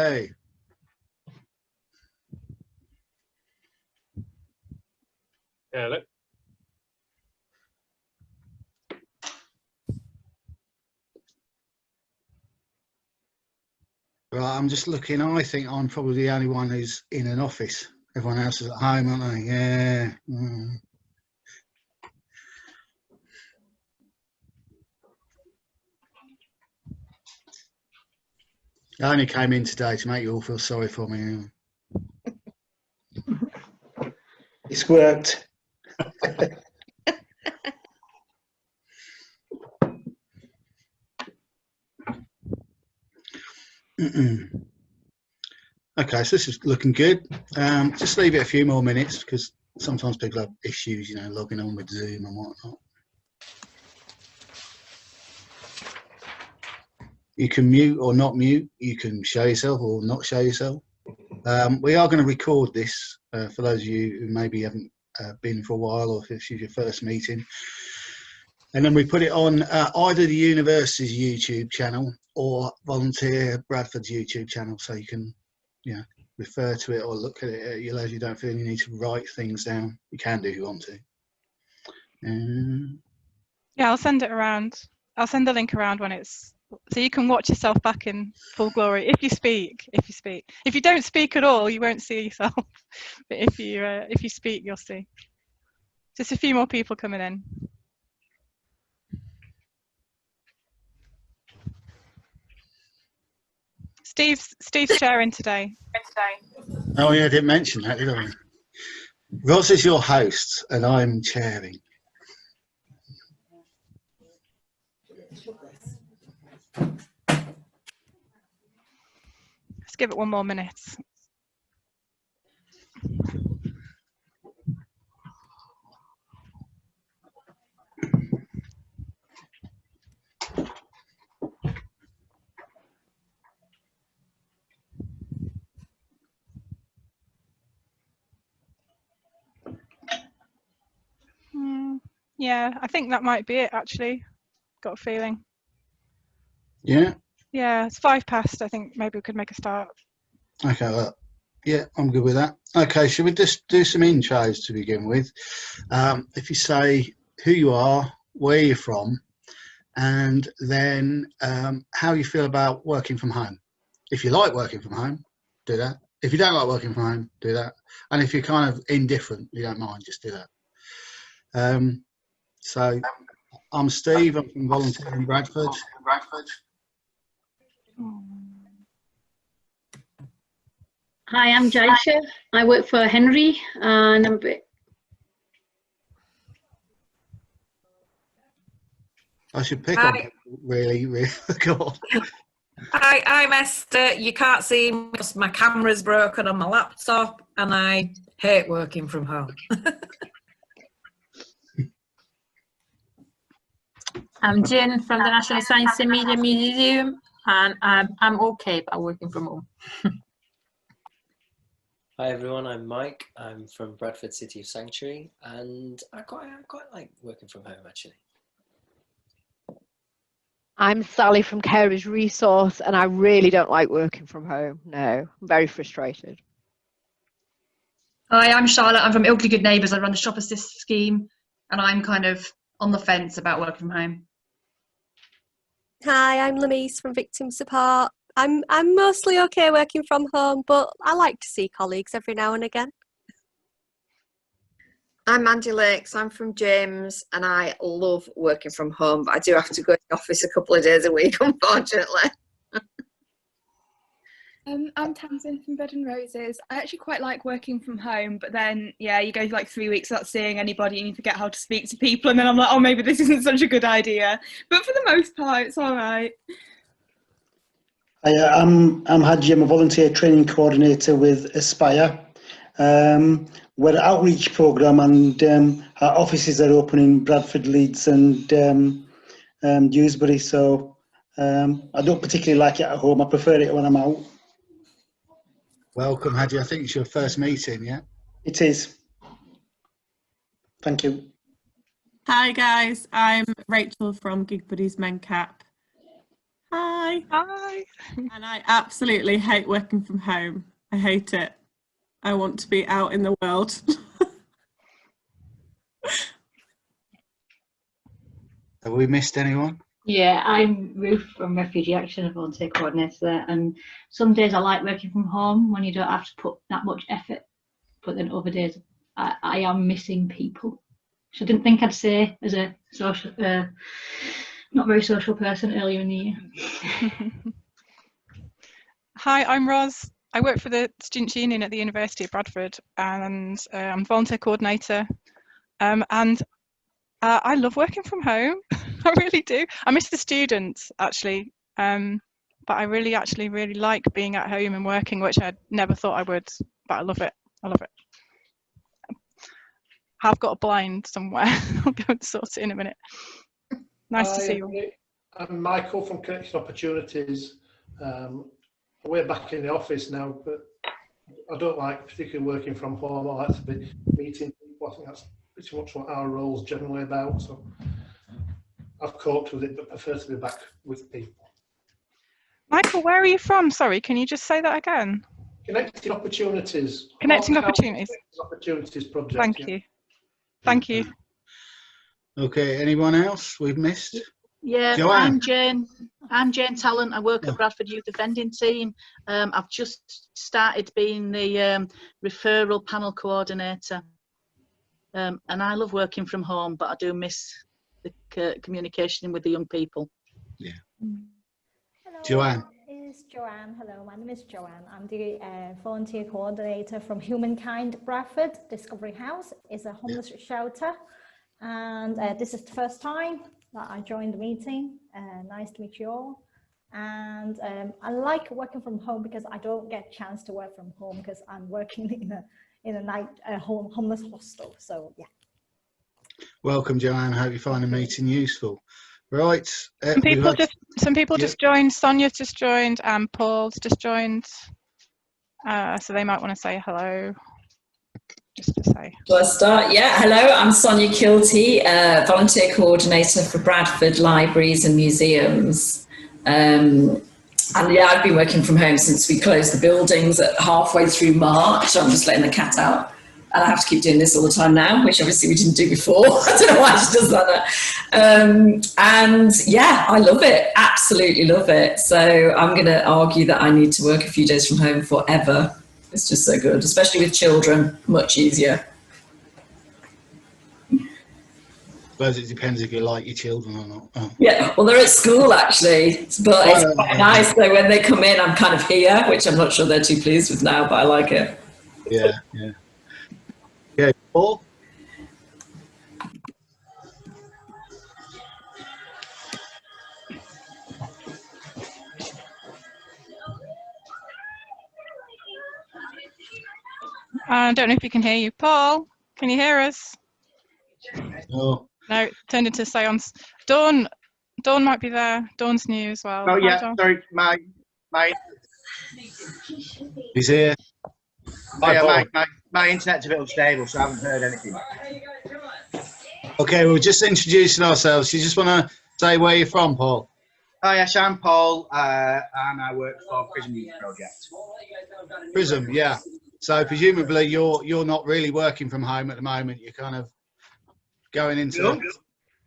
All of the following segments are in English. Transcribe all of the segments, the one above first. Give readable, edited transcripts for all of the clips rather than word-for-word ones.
Hey. Hello. Right, I'm just looking. I think I'm probably the only one who's in an office. Everyone else is at home, aren't they? Yeah. I only came in today to make you all feel sorry for me. It's worked. Okay, so this is looking good. Just leave it a few more minutes because sometimes people have issues, you know, logging on with Zoom and whatnot. You can mute or not mute. You can show yourself or not show yourself. We are going to record this for those of you who maybe haven't been for a while, or if this is your first meeting. And then we put it on either the university's YouTube channel or Volunteer Bradford's YouTube channel, so you can, you know, refer to it or look at it at your leisure. You don't feel you need to write things down. You can do if you want to. Yeah, I'll send it around. I'll send the link around when it's, so you can watch yourself back in full glory if you speak. If you don't speak at all, you won't see yourself. But if you speak, you'll see. Just a few more people coming in. Steve's chairing today. Oh yeah, I didn't mention that, did I? Roz is your host and I'm chairing. Let's give it one more minute. Yeah, I think that might be it actually. Got a feeling. Yeah? Yeah, it's 5 past. I think maybe we could make a start. Okay, well, yeah, I'm good with that. Okay, should we just do some intros to begin with? If you say who you are, where you're from, and then how you feel about working from home. If you like working from home, do that. If you don't like working from home, do that. And if you're kind of indifferent, you don't mind, just do that. So I'm Steve, I'm from Volunteer in Bradford. Hi, I'm Jaisha. I work for Henry and I'm a bit... I should pick on people, really, God. Hi, I'm Esther. You can't see me because my camera's broken on my laptop and I hate working from home. I'm Jen from the National Science and Media Museum, and I'm okay about working from home. Hi everyone, I'm Mike. I'm from Bradford City of Sanctuary, and I quite like working from home actually. I'm Sally from Carers Resource, and I really don't like working from home. No, I'm very frustrated. Hi, I'm Charlotte. I'm from Ilkley Good Neighbours. I run the Shop Assist scheme, and I'm kind of on the fence about working from home. Hi, I'm Lamise from Victim Support. I'm mostly okay working from home, but I like to see colleagues every now and again. I'm Angie Lakes, I'm from James, and I love working from home, but I do have to go to the office a couple of days a week, unfortunately. I'm Tamsin from Bed and Roses. I actually quite like working from home, but then, yeah, you go like 3 weeks without seeing anybody and you forget how to speak to people, and then I'm like, oh, maybe this isn't such a good idea. But for the most part, it's all right. I'm Hadji. I'm a volunteer training coordinator with Aspire. We're an outreach programme, and our offices are open in Bradford, Leeds and Dewsbury, so I don't particularly like it at home. I prefer it when I'm out. Welcome, Hadji. I think it's your first meeting, yeah? It is. Thank you. Hi guys, I'm Rachel from Gig Buddies MenCap. Hi. Hi. And I absolutely hate working from home. I hate it. I want to be out in the world. Have we missed anyone? Yeah, I'm Ruth from Refugee Action, a volunteer coordinator there, and some days I like working from home when you don't have to put that much effort, but then other days I am missing people, which I didn't think I'd say as a social, not very social person earlier in the year. Hi, I'm Roz. I work for the Students' Union at the University of Bradford, and I'm volunteer coordinator. And I love working from home. I really do. I miss the students actually, but I really like being at home and working, which I never thought I would. But I love it. I love it. I've got a blind somewhere. I'll go and sort it in a minute. Nice to see you. I'm Michael from Connection Opportunities. We're back in the office now, but I don't like particularly working from home. I like to be meeting people. I think that's pretty much what our role's generally about. So I've coped with it, but prefer to be back with people. Michael, where are you from? Sorry, can you just say that again? Connecting Opportunities. Connecting Opportunities. Opportunities project. Thank you. Thank you. Okay, anyone else we've missed? Yeah, Joanne. I'm Jane Talent. I work at Bradford Youth Offending Team. I've just started being the referral panel coordinator. And I love working from home, but I do miss the communication with the young people. Yeah. Hello, Joanne. It's Joanne. Hello, my name is Joanne. I'm the volunteer coordinator from Humankind Bradford. Discovery House is a homeless shelter. And this is the first time that I joined the meeting. Nice to meet you all. And I like working from home because I don't get a chance to work from home because I'm working in a night homeless hostel. So yeah. Welcome, Joanne. Hope you find the meeting useful. Right. Some people just joined. Sonia's just joined, and Paul's just joined. So they might want to say hello. Just to say. Shall I start? Yeah, hello, I'm Sonia Kilty, volunteer coordinator for Bradford Libraries and Museums. And yeah, I've been working from home since we closed the buildings at halfway through March. I'm just letting the cat out. And I have to keep doing this all the time now, which obviously we didn't do before. I don't know why she does that. And yeah, I love it, absolutely love it. So I'm going to argue that I need to work a few days from home forever. It's just so good, especially with children, much easier. I suppose it depends if you like your children or not. Oh. Yeah, well, they're at school actually, but it's quite nice. So when they come in, I'm kind of here, which I'm not sure they're too pleased with now, but I like it. Yeah, yeah. Okay, Paul? I don't know if you can hear you. Paul, can you hear us? No. No, turned into seance. Dawn might be there. Dawn's new as well. Oh Hi, yeah, Dawn. sorry, my. He's here. Oh, yeah, my internet's a bit unstable, so I haven't heard anything. Okay, we're just introducing ourselves. You just want to say where you're from, Paul? Oh yes, I'm Paul, and I work for Prism Youth Project. Prism, yeah. So presumably you're not really working from home at the moment. You're kind of going into.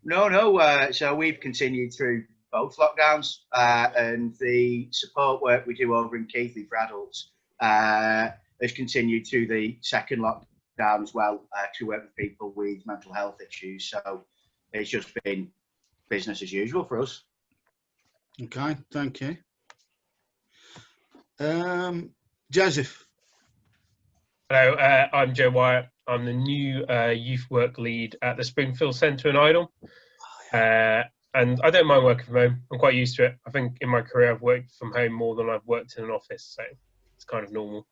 No. So we've continued through both lockdowns, and the support work we do over in Keighley for adults has continued through the second lockdown as well, to work with people with mental health issues. So it's just been business as usual for us. Okay, thank you. Joseph. Hello, I'm Joe Wyatt. I'm the new youth work lead at the Springfield Centre in Idle. And I don't mind working from home. I'm quite used to it. I think in my career I've worked from home more than I've worked in an office, so it's kind of normal.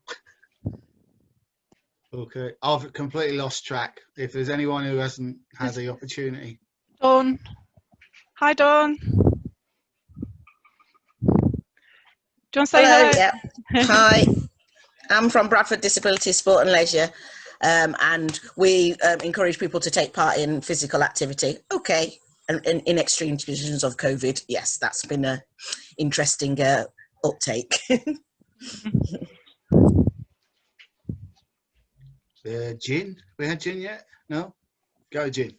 Okay, I've completely lost track. If there's anyone who hasn't had the opportunity. Dawn. Hi, Dawn. Do you want to say hello? Yeah. Hi. I'm from Bradford Disability Sport and Leisure, and we encourage people to take part in physical activity. Okay. and in extreme conditions of COVID, yes, that's been a interesting uptake. Jin, we had Jin yet? No? Go, Jin.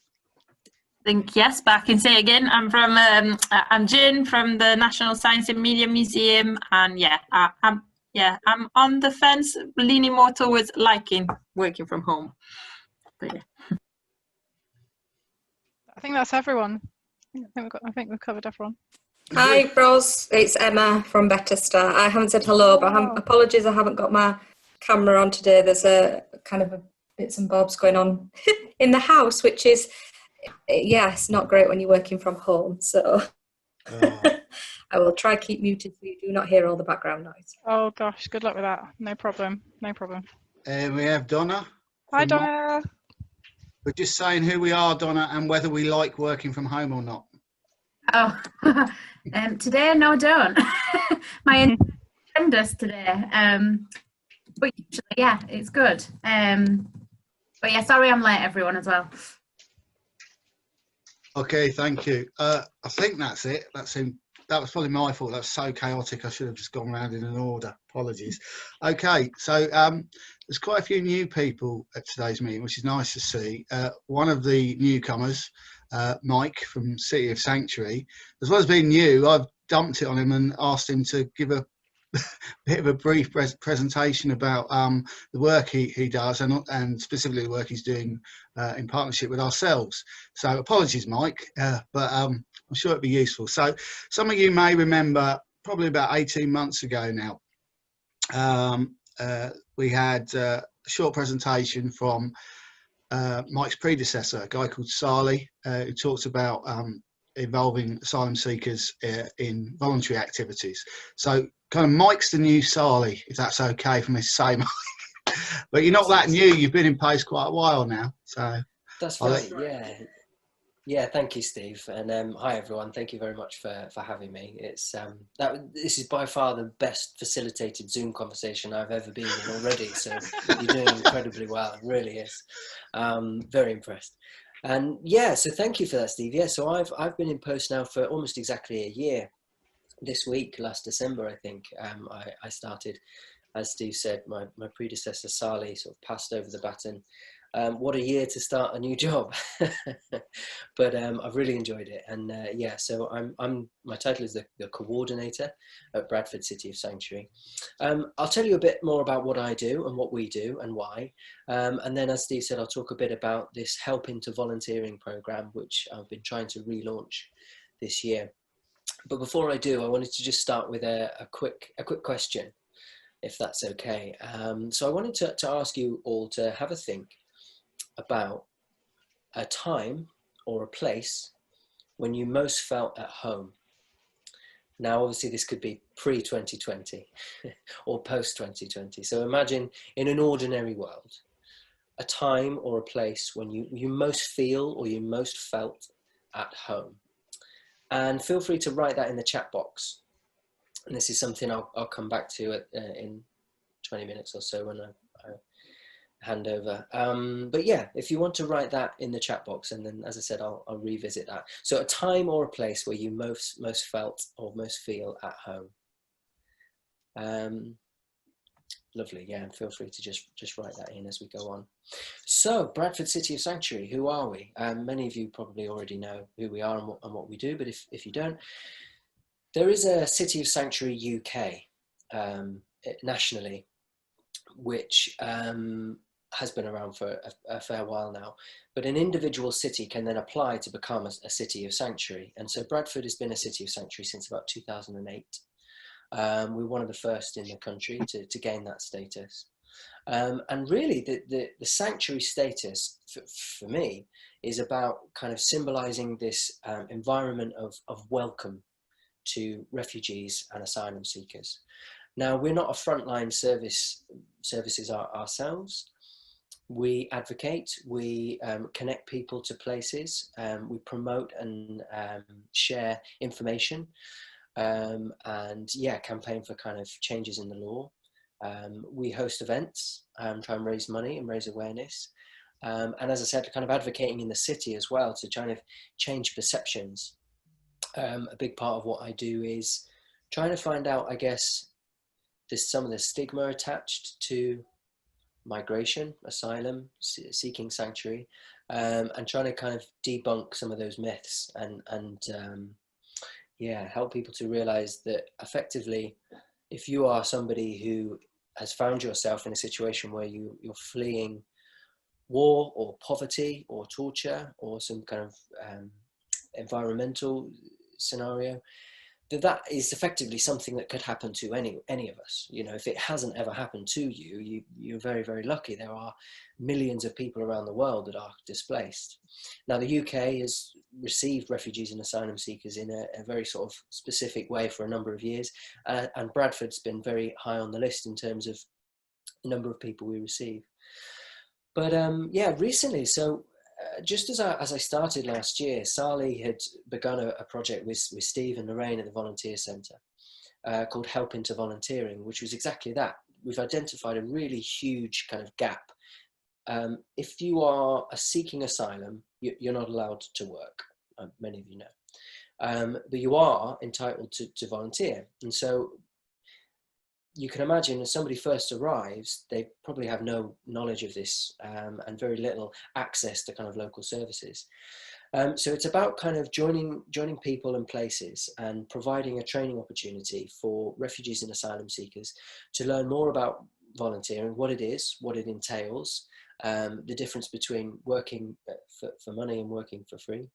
Think yes, but I can say it again. I'm Jin from the National Science and Media Museum, and I'm on the fence, leaning more towards liking working from home. But yeah. I think that's everyone. I think we've covered everyone. Hi, Bros. It's Emma from Better Star. I haven't said hello, but apologies, I haven't got my camera on today. There's a kind of a bits and bobs going on in the house, which is, it's not great when you're working from home. So I will try keep muted so you do not hear all the background noise. Oh gosh, good luck with that. No problem. No problem. We have Donna. Hi, Donna. We're just saying who we are, Donna, and whether we like working from home or not. Oh, today, no, don't. My horrendous today. But usually, yeah, it's good. But yeah, sorry I'm late, everyone, as well. Okay, thank you. I think that's it. That was probably my fault. That's so chaotic. I should have just gone around in an order. Apologies. Okay, so there's quite a few new people at today's meeting, which is nice to see. One of the newcomers, Mike from City of Sanctuary, as well as being new, I've dumped it on him and asked him to give a bit of a brief presentation about the work he does and specifically the work he's doing in partnership with ourselves. So apologies, Mike, but I'm sure it'd be useful. So some of you may remember probably about 18 months ago now, we had a short presentation from Mike's predecessor, a guy called Sali, who talked about involving asylum seekers in voluntary activities. So kind of Mike's the new Sali, if that's okay for me to say, Mike. But you're not that new, you've been in place quite a while now. So that's right, yeah, thank you, Steve, and hi everyone. Thank you very much for having me. It's this is by far the best facilitated Zoom conversation I've ever been in already, so you're doing incredibly well. It really is. Very impressed. And yeah, so thank you for that, Steve. Yeah, so I've been in post now for almost exactly a year. This week, last December, I think, I started. As Steve said, my predecessor Sali sort of passed over the baton. What a year to start a new job. But I've really enjoyed it, and yeah, so my title is the coordinator at Bradford City of Sanctuary. I'll tell you a bit more about what I do and what we do and why, and then, as Steve said, I'll talk a bit about this Help into Volunteering program, which I've been trying to relaunch this year. But before I do, I wanted to just start with a quick question, if that's okay. So I wanted to ask you all to have a think about a time or a place when you most felt at home. Now, obviously, this could be pre-2020 or post-2020. So imagine in an ordinary world, a time or a place when you most feel or you most felt at home. And feel free to write that in the chat box. And this is something I'll come back to in 20 minutes or so when I hand over. But yeah, if you want to write that in the chat box, and then, as I said, I'll revisit that. So a time or a place where you most felt or most feel at home. Lovely, yeah, and feel free to just write that in as we go on. So, Bradford City of Sanctuary, who are we? Many of you probably already know who we are and what we do, but if you don't, there is a City of Sanctuary UK nationally, which has been around for a fair while now, but an individual city can then apply to become a City of Sanctuary. And so Bradford has been a City of Sanctuary since about 2008. We're one of the first in the country to gain that status. And really the sanctuary status for me is about kind of symbolizing this environment of welcome to refugees and asylum seekers. Now, we're not a frontline services ourselves. We advocate, we connect people to places, we promote and share information, and yeah, campaign for kind of changes in the law. We host events, try and raise money and raise awareness. And as I said, kind of advocating in the city as well to kind of change perceptions. A big part of what I do is trying to find out, I guess, there's some of the stigma attached to migration, asylum, seeking sanctuary, and trying to kind of debunk some of those myths and yeah, help people to realize that effectively, if you are somebody who has found yourself in a situation where you're fleeing war or poverty or torture or some kind of environmental scenario, that is effectively something that could happen to any of us. You know, if it hasn't ever happened to you, you're very, very lucky. There are millions of people around the world that are displaced. Now, the UK has received refugees and asylum seekers in a very sort of specific way for a number of years, and Bradford's been very high on the list in terms of the number of people we receive. But yeah, recently, so just as I started last year, Sally had begun a project with Steve and Lorraine at the Volunteer Centre called Help into Volunteering, which was exactly that. We've identified a really huge kind of gap. If you are seeking asylum, you're not allowed to work, many of you know, but you are entitled to volunteer. And so you can imagine when somebody first arrives, they probably have no knowledge of this and very little access to kind of local services. So it's about kind of joining people and places and providing a training opportunity for refugees and asylum seekers to learn more about volunteering, what it is, what it entails, the difference between working for money and working for free.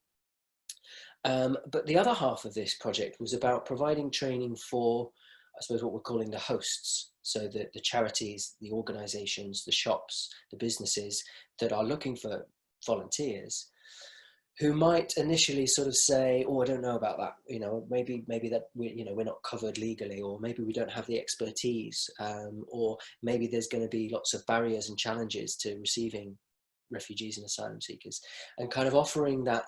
But the other half of this project was about providing training for, I suppose, what we're calling the hosts. So the charities, the organizations, the shops, the businesses that are looking for volunteers who might initially sort of say, oh, I don't know about that. You know, maybe that we're not covered legally, or maybe we don't have the expertise, or maybe there's going to be lots of barriers and challenges to receiving refugees and asylum seekers, and kind of offering that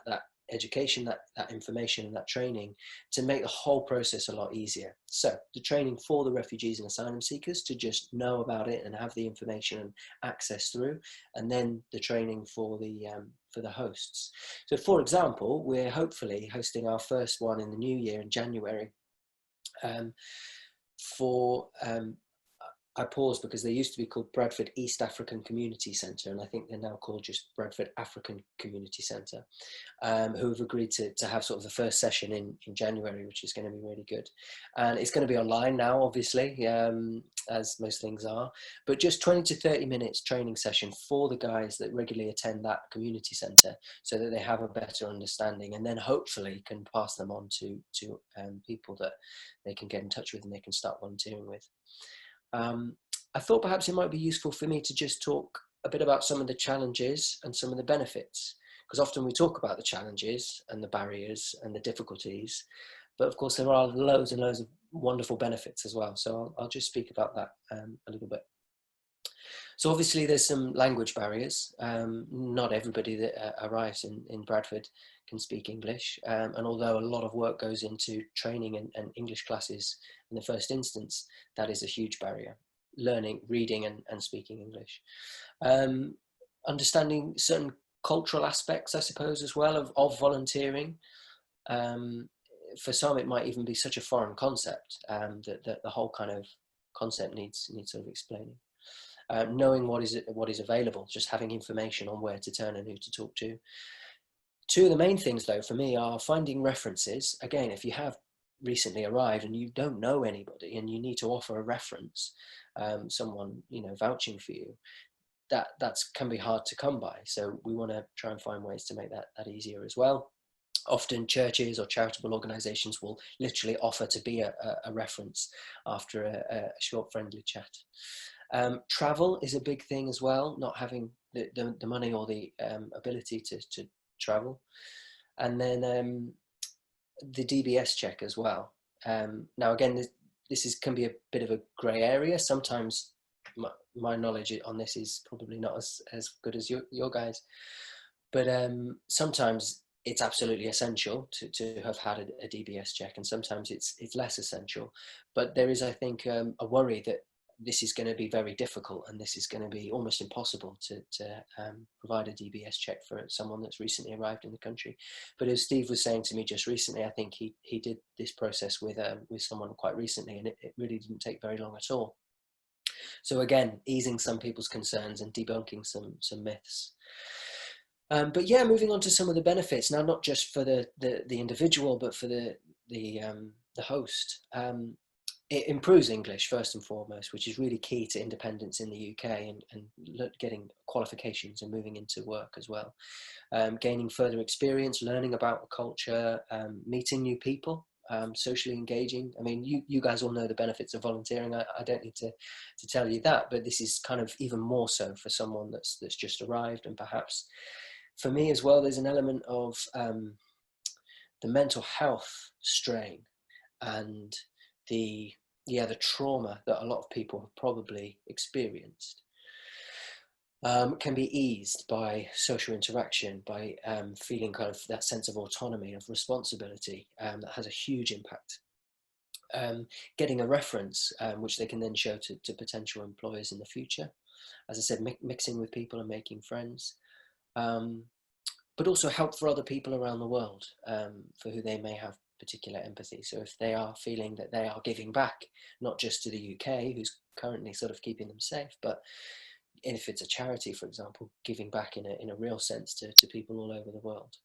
education, that information and that training to make the whole process a lot easier. So the training for the refugees and asylum seekers to just know about it and have the information and access through, and then the training for the hosts. So for example, we're hopefully hosting our first one in the new year in January I paused because they used to be called Bradford East African Community Centre, and I think they're now called just Bradford African Community Centre, who have agreed to have sort of the first session in January, which is going to be really good. And it's going to be online now, obviously, as most things are, but just 20 to 30 minutes training session for the guys that regularly attend that community centre so that they have a better understanding, and then hopefully can pass them on to people that they can get in touch with and they can start volunteering with. I thought perhaps it might be useful for me to just talk a bit about some of the challenges and some of the benefits, because often we talk about the challenges and the barriers and the difficulties, but of course there are loads and loads of wonderful benefits as well. So I'll just speak about that a little bit. So obviously there's some language barriers. Not everybody that arrives in Bradford can speak English. And although a lot of work goes into training and English classes in the first instance, that is a huge barrier. Learning, reading and speaking English. Understanding certain cultural aspects, I suppose, as well of volunteering. For some, it might even be such a foreign concept that the whole kind of concept needs sort of explaining. Knowing what is available, just having information on where to turn and who to talk to. Two of the main things, though, for me are finding references. Again, if you have recently arrived and you don't know anybody and you need to offer a reference, someone vouching for you, that can be hard to come by. So we want to try and find ways to make that easier as well. Often churches or charitable organisations will literally offer to be a reference after a short friendly chat. Travel is a big thing as well, not having the money or the ability to travel. And then the DBS check as well. Now again, this can be a bit of a grey area. Sometimes my knowledge on this is probably not as good as your guys, but sometimes it's absolutely essential to have had a DBS check, and sometimes it's less essential. But there is, I think, a worry that this is going to be very difficult, and this is going to be almost impossible to provide a DBS check for someone that's recently arrived in the country. But as Steve was saying to me just recently, I think he did this process with someone quite recently, and it really didn't take very long at all. So again, easing some people's concerns and debunking some myths. But yeah, moving on to some of the benefits now, not just for the individual, but for the host. It improves English first and foremost, which is really key to independence in the UK and getting qualifications and moving into work as well. Gaining further experience, learning about the culture, meeting new people, socially engaging. I mean, you guys all know the benefits of volunteering. I don't need to tell you that, but this is kind of even more so for someone that's just arrived. And perhaps for me as well, there's an element of the mental health strain and the trauma that a lot of people have probably experienced can be eased by social interaction, by feeling kind of that sense of autonomy, of responsibility that has a huge impact. Getting a reference which they can then show to potential employers in the future. As I said, mixing with people and making friends. But also help for other people around the world for who they may have particular empathy. So if they are feeling that they are giving back, not just to the UK, who's currently sort of keeping them safe, but if it's a charity, for example, giving back in a real sense to people all over the world.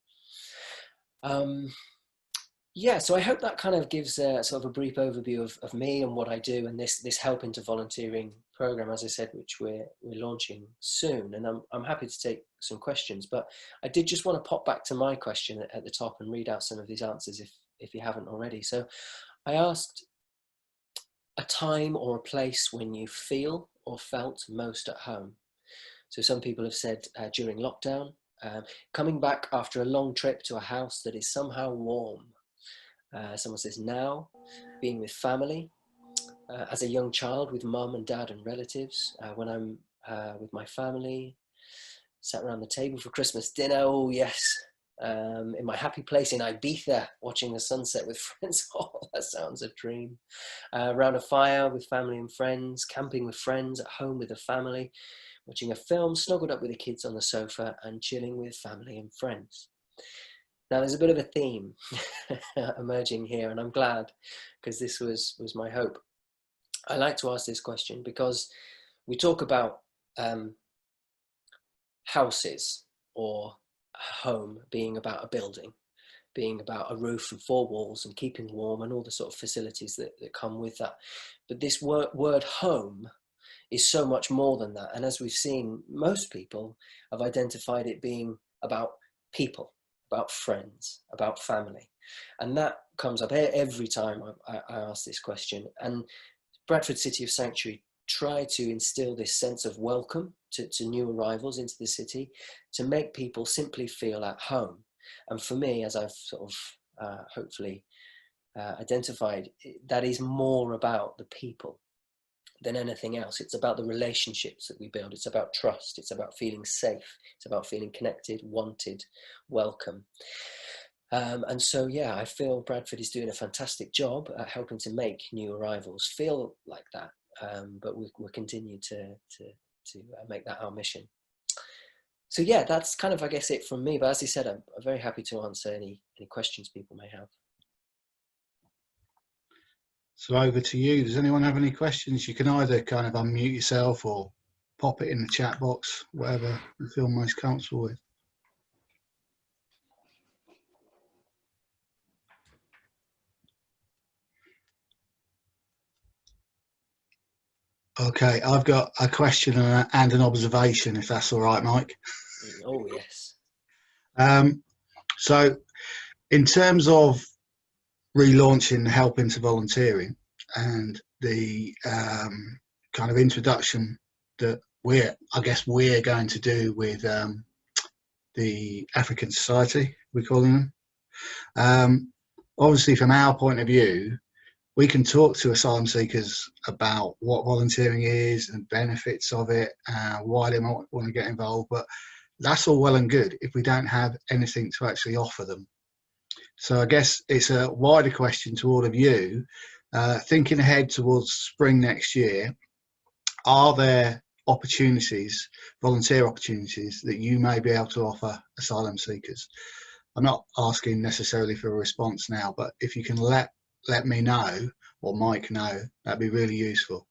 Yeah, so I hope that kind of gives sort of a brief overview of me and what I do, and this Help into Volunteering program, as I said, which we're launching soon. And I'm happy to take some questions, but I did just want to pop back to my question at the top and read out some of these answers if you haven't already. So I asked a time or a place when you feel or felt most at home. So some people have said during lockdown, coming back after a long trip to a house that is somehow warm. Someone says now, being with family, as a young child with mum and dad and relatives, when I'm with my family, sat around the table for Christmas dinner, oh yes, in my happy place in Ibiza, watching the sunset with friends, oh, that sounds a dream. Around a fire with family and friends, camping with friends, at home with the family, watching a film, snuggled up with the kids on the sofa and chilling with family and friends. Now there's a bit of a theme emerging here, and I'm glad, because this was my hope. I like to ask this question because we talk about houses or a home being about a building, being about a roof and four walls and keeping warm and all the sort of facilities that come with that. But this word home is so much more than that. And as we've seen, most people have identified it being about people, about friends, about family. And that comes up every time I ask this question. And Bradford City of Sanctuary try to instill this sense of welcome to new arrivals into the city, to make people simply feel at home. And for me, as I've sort of hopefully identified, that is more about the people than anything else. It's about the relationships that we build. It's about trust. It's about feeling safe. It's about feeling connected, wanted, welcome. And so, yeah, I feel Bradford is doing a fantastic job at helping to make new arrivals feel like that. But we'll continue to make that our mission. So yeah, that's kind of, I guess, it from me. But as I said, I'm very happy to answer any questions people may have. So over to you. Does anyone have any questions? You can either kind of unmute yourself or pop it in the chat box, whatever you feel most comfortable with. Okay, I've got a question and an observation, if that's all right, Mike. Oh, yes. So in terms of relaunching Help into Volunteering and the kind of introduction that I guess we're going to do with the African Society, we're calling them. Obviously, from our point of view, we can talk to asylum seekers about what volunteering is and benefits of it, why they might want to get involved, but that's all well and good if we don't have anything to actually offer them. So I guess it's a wider question to all of you, thinking ahead towards spring next year. are there opportunities, volunteer opportunities, that you may be able to offer asylum seekers? I'm not asking necessarily for a response now, but if you can let me know, or Mike know, that'd be really useful.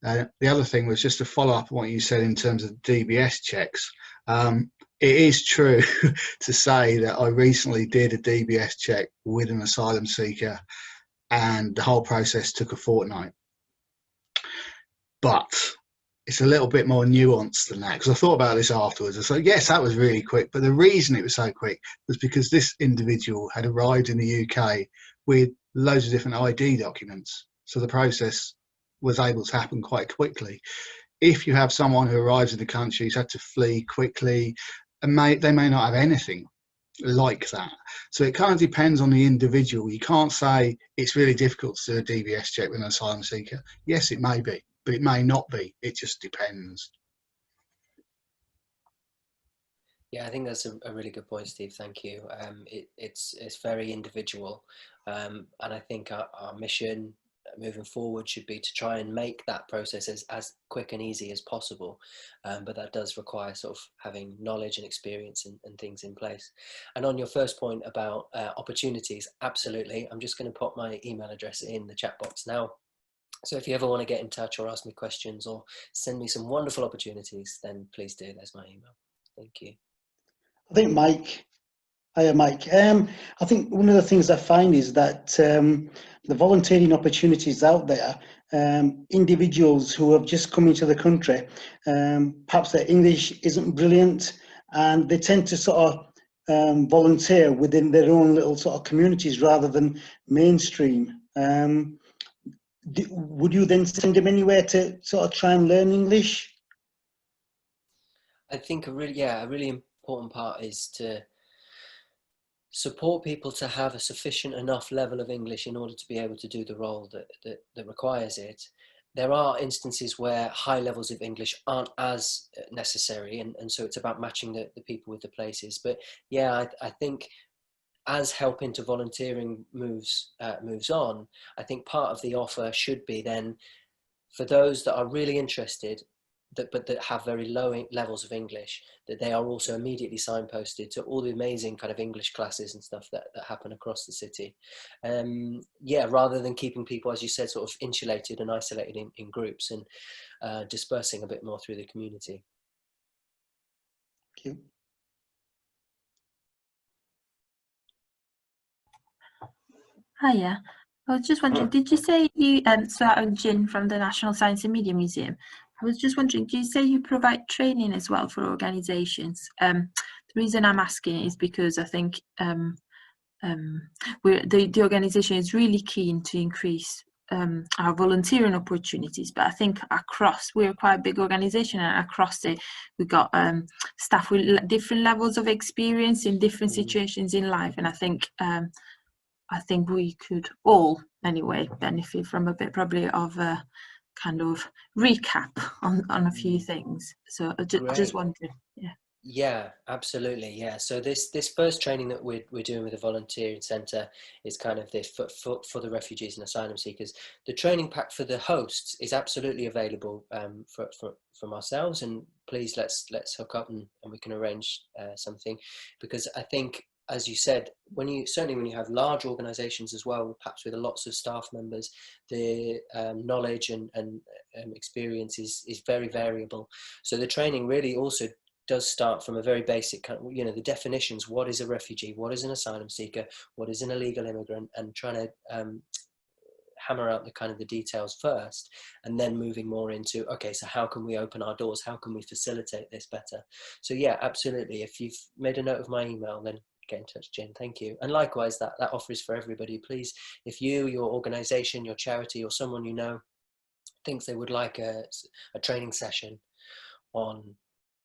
The other thing was just to follow up on what you said in terms of DBS checks. It is true to say that I recently did a DBS check with an asylum seeker, and the whole process took a fortnight. But it's a little bit more nuanced than that, because I thought about this afterwards. I said, yes, that was really quick, but the reason it was so quick was because this individual had arrived in the UK with loads of different ID documents. So the process was able to happen quite quickly. If you have someone who arrives in the country who's had to flee quickly, and they may not have anything like that. So it kind of depends on the individual. You can't say it's really difficult to do a DBS check with an asylum seeker. Yes, it may be, but it may not be. It just depends. Yeah, I think that's a really good point, Steve. Thank you. It's very individual, and I think our mission moving forward should be to try and make that process as quick and easy as possible, but that does require sort of having knowledge and experience and things in place. And on your first point about opportunities, absolutely. I'm just going to put my email address in the chat box now. So if you ever want to get in touch or ask me questions or send me some wonderful opportunities, then please do. There's my email. Thank you. I think Mike. Hiya, Mike. I think one of the things I find is that the volunteering opportunities out there, individuals who have just come into the country, perhaps their English isn't brilliant, and they tend to sort of volunteer within their own little sort of communities rather than mainstream. Would you then send them anywhere to sort of try and learn English? I think a really important part is to support people to have a sufficient enough level of English in order to be able to do the role that requires it. There are instances where high levels of English aren't as necessary, and so it's about matching the people with the places. But yeah, I think as Help into Volunteering moves on, I think part of the offer should be then for those that are really interested, but that have very low levels of English, that they are also immediately signposted to all the amazing kind of English classes and stuff that happen across the city. Yeah, rather than keeping people, as you said, sort of insulated and isolated in groups, and dispersing a bit more through the community. Thank you. Hiya. I was just wondering, did you say you, so I'm Jin from the National Science and Media Museum. I was just wondering, do you say you provide training as well for organisations? The reason I'm asking is because I think the organisation is really keen to increase our volunteering opportunities, but I think we're quite a big organisation, and across it we've got staff with different levels of experience in different situations in life, and I think we could all anyway benefit from a bit probably of a kind of recap on a few things. So I just wondering, yeah. Yeah, absolutely. Yeah. So this first training that we're doing with the Volunteering Centre is kind of this for the refugees and asylum seekers. The training pack for the hosts is absolutely available from ourselves, and please let's hook up and we can arrange something, because I think, as you said, certainly when you have large organisations as well, perhaps with lots of staff members, the knowledge and experience is very variable. So the training really also does start from a very basic kind of, the definitions. What is a refugee? What is an asylum seeker? What is an illegal immigrant? And trying to hammer out the details first, and then moving more into, okay, so how can we open our doors? How can we facilitate this better? So yeah, absolutely. If you've made a note of my email, then get in touch, Jen. Thank you. And likewise, that offer is for everybody. Please, if you, your organisation, your charity, or someone you know thinks they would like a training session on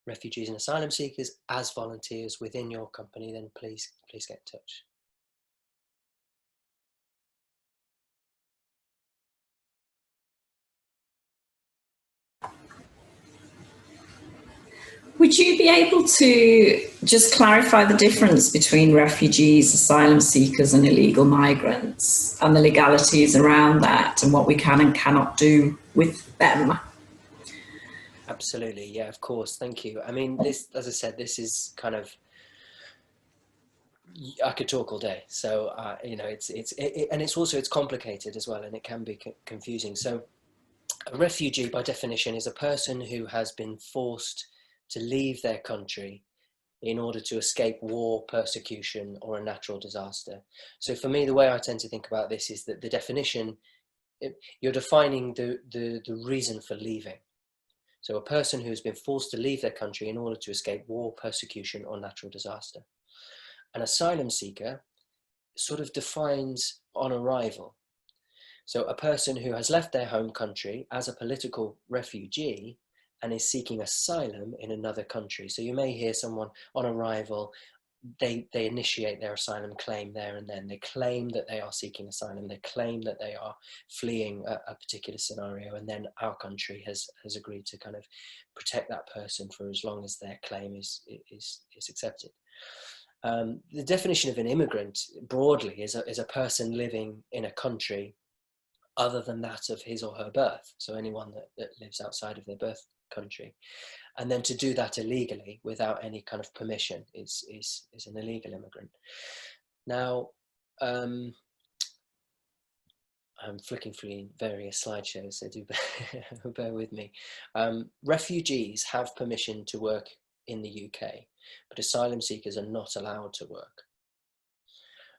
refugees and asylum seekers as volunteers within your company, then please get in touch. Would you be able to just clarify the difference between refugees, asylum seekers and illegal migrants and the legalities around that and what we can and cannot do with them? Absolutely, yeah, of course, thank you. I mean, this, as I said, this is kind of, I could talk all day. So, you know, and it's also, it's complicated as well, and it can be confusing. So a refugee by definition is a person who has been forced to leave their country in order to escape war, persecution, or a natural disaster. So for me, the way I tend to think about this is that the definition, you're defining the reason for leaving. So a person who has been forced to leave their country in order to escape war, persecution, or natural disaster. An asylum seeker sort of defines on arrival. So a person who has left their home country as a political refugee and is seeking asylum in another country. So you may hear someone on arrival, they initiate their asylum claim there and then. They claim that they are seeking asylum. They claim that they are fleeing a particular scenario, and then our country has agreed to kind of protect that person for as long as their claim is accepted. The definition of an immigrant broadly is a person living in a country other than that of his or her birth. So anyone that lives outside of their birth country. And then to do that illegally without any kind of permission is an illegal immigrant. Now, I'm flicking through various slideshows, so do bear with me. Refugees have permission to work in the UK, but asylum seekers are not allowed to work.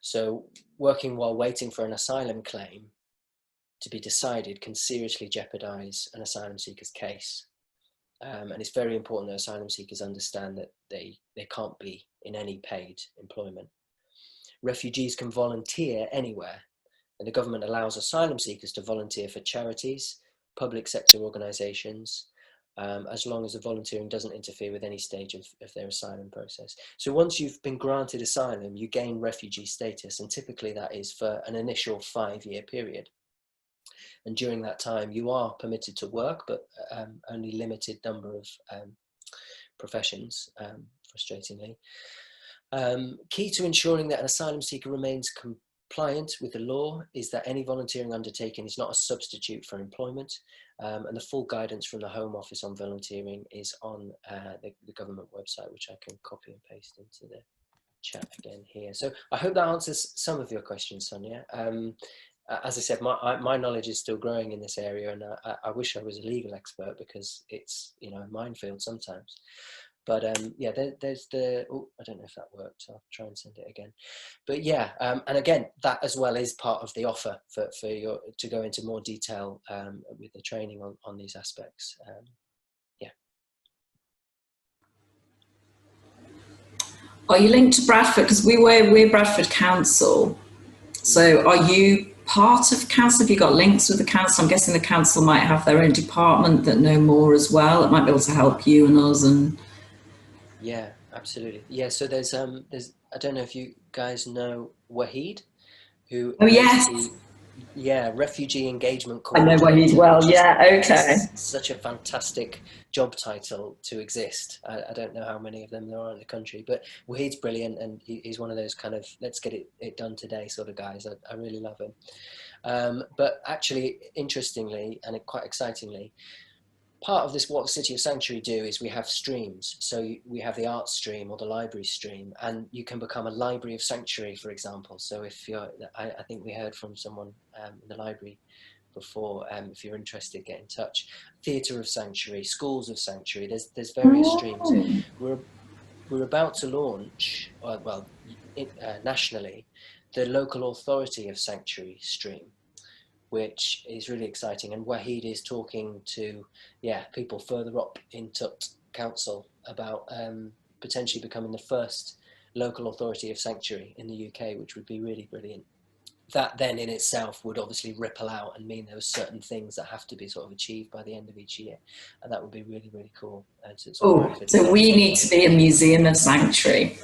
So working while waiting for an asylum claim to be decided can seriously jeopardize an asylum seeker's case. And it's very important that asylum seekers understand that they can't be in any paid employment. Refugees can volunteer anywhere, and the government allows asylum seekers to volunteer for charities, public sector organisations, as long as the volunteering doesn't interfere with any stage of their asylum process. So once you've been granted asylum, you gain refugee status, and typically that is for an initial 5-year period. And during that time, you are permitted to work, but only limited number of professions, frustratingly. Key to ensuring that an asylum seeker remains compliant with the law is that any volunteering undertaking is not a substitute for employment. And the full guidance from the Home Office on volunteering is on the government website, which I can copy and paste into the chat again here. So I hope that answers some of your questions, Sonia. As I said, my knowledge is still growing in this area, and I wish I was a legal expert because it's, you know, a minefield sometimes. But yeah, there's the, oh, I don't know if that worked, so I'll try and send it again. But yeah, and again, that as well is part of the offer for your to go into more detail with the training on these aspects. Yeah. Are you linked to Bradford? Because we're Bradford Council. So are you part of council? Have you got links with the council? I'm guessing the council might have their own department that know more as well. It might be able to help you and us. And yeah, absolutely. Yeah, so there's I don't know if you guys know Wahid, who yeah, refugee engagement coordinator. I know Wahid well. Yeah, okay. Such a fantastic job title to exist. I don't know how many of them there are in the country, but Wahid's brilliant, and he's one of those kind of let's get it done today sort of guys. I really love him. But actually, interestingly and quite excitingly, part of this, what the City of Sanctuary do is we have streams. So we have the art stream or the library stream, and you can become a library of sanctuary, for example. So if you're, I think we heard from someone in the library before, if you're interested, get in touch. Theatre of Sanctuary, Schools of Sanctuary, there's various streams. We're about to launch, nationally, the Local Authority of Sanctuary stream, which is really exciting. And Wahid is talking to people further up in Tut Council about potentially becoming the first local authority of sanctuary in the UK, which would be really brilliant. That then in itself would obviously ripple out and mean there are certain things that have to be sort of achieved by the end of each year. And that would be really, really cool. So we need to be a museum of sanctuary.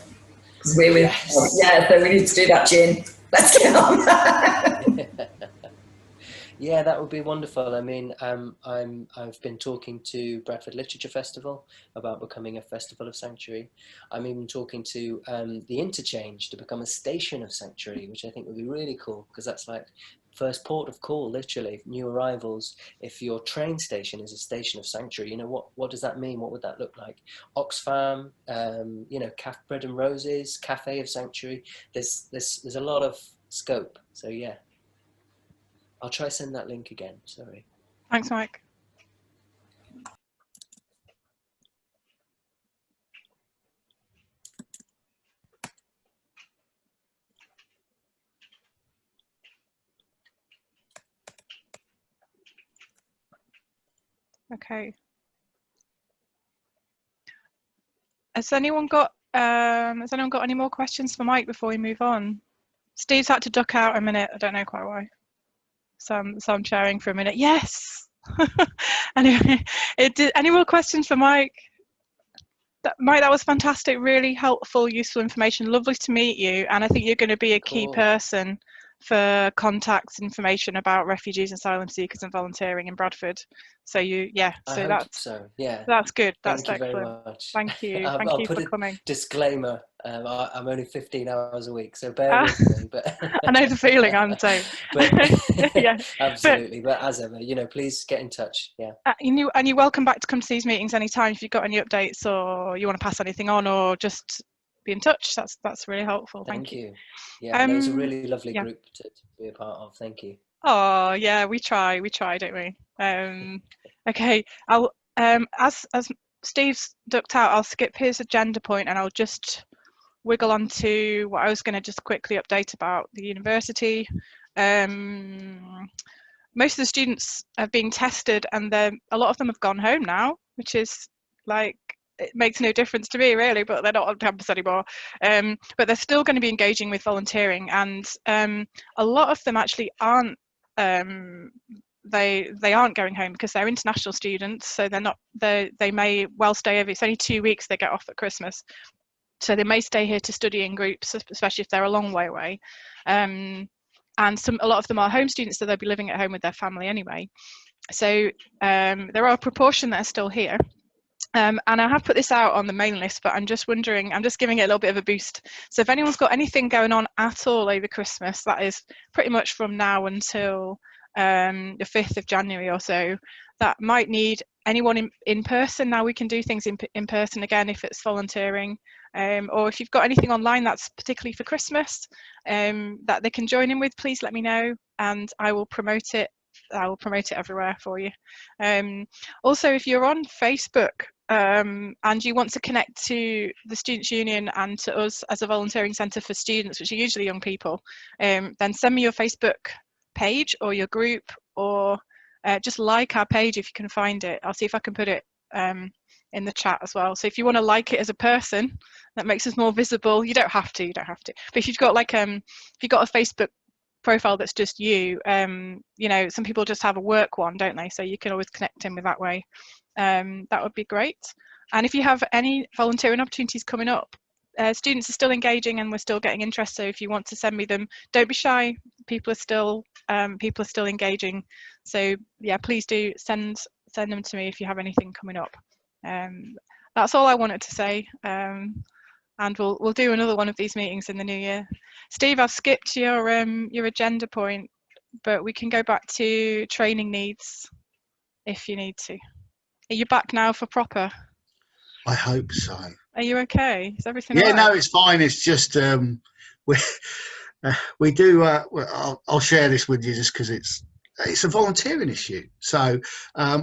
So we need to do that, Jin. Let's get on that. Yeah, that would be wonderful. I mean, I've been talking to Bradford Literature Festival about becoming a festival of sanctuary. I'm even talking to the Interchange to become a station of sanctuary, which I think would be really cool, because that's like first port of call, literally, new arrivals. If your train station is a station of sanctuary, you know, what does that mean? What would that look like? Oxfam, you know, Bread and Roses, Cafe of Sanctuary. There's a lot of scope. So yeah. I'll try send that link again, sorry. Thanks, Mike. Okay. Has anyone got any more questions for Mike before we move on? Steve's had to duck out a minute. I don't know quite why. So I'm sharing for a minute. Yes. Anyway, any more questions for Mike? Mike, that was fantastic. Really helpful, useful information. Lovely to meet you. And I think you're going to be a key person for contacts information about refugees and asylum seekers and volunteering in Bradford. So that's good. That's Thank you excellent. very much. Thank you. Thank I'll you put for coming. Disclaimer. I'm only 15 hours a week, so bear with me. But I know the feeling, Ante. Yeah, absolutely. But as ever, you know, please get in touch. Yeah. And you're welcome back to come to these meetings anytime if you've got any updates or you want to pass anything on or just be in touch. That's really helpful. Thank you. Yeah, it was a really lovely group to be a part of. Thank you. Oh yeah, we try, don't we? Okay, I'll as Steve's ducked out, I'll skip his agenda point and I'll just wiggle on to what I was going to just quickly update about the university. Most of the students have been tested and a lot of them have gone home now, which is like, it makes no difference to me really, but they're not on campus anymore. But they're still going to be engaging with volunteering, and a lot of them actually aren't they aren't going home because they're international students, so they may well stay over. It's only 2 weeks they get off at Christmas, so they may stay here to study in groups, especially if they're a long way away. And a lot of them are home students, so they'll be living at home with their family anyway. So there are a proportion that are still here. And I have put this out on the mailing list, but I'm just wondering, I'm just giving it a little bit of a boost. So if anyone's got anything going on at all over Christmas, that is pretty much from now until the 5th of January or so, that might need anyone in person. Now we can do things in person again if it's volunteering, or if you've got anything online that's particularly for Christmas that they can join in with, please let me know and I will promote it. I will promote it everywhere for you. Also, if you're on Facebook and you want to connect to the Students' Union and to us as a volunteering centre for students, which are usually young people, then send me your Facebook page or your group, or just like our page if you can find it. I'll see if I can put it in the chat as well. So if you want to like it as a person, that makes us more visible. You don't have to. But if you've got if you've got a Facebook profile that's just you, you know, some people just have a work one, don't they? So you can always connect in with that way. That would be great. And if you have any volunteering opportunities coming up, students are still engaging and we're still getting interest. So if you want to send me them, don't be shy. People are still engaging. So yeah, please do send them to me if you have anything coming up. That's all I wanted to say. And we'll do another one of these meetings in the new year. Steve, I've skipped your agenda point, but we can go back to training needs if you need to. Are you back now for proper? I hope so. Are you okay? Is everything Yeah, all right? no, it's fine. It's just we do. I'll share this with you just because it's a volunteering issue. So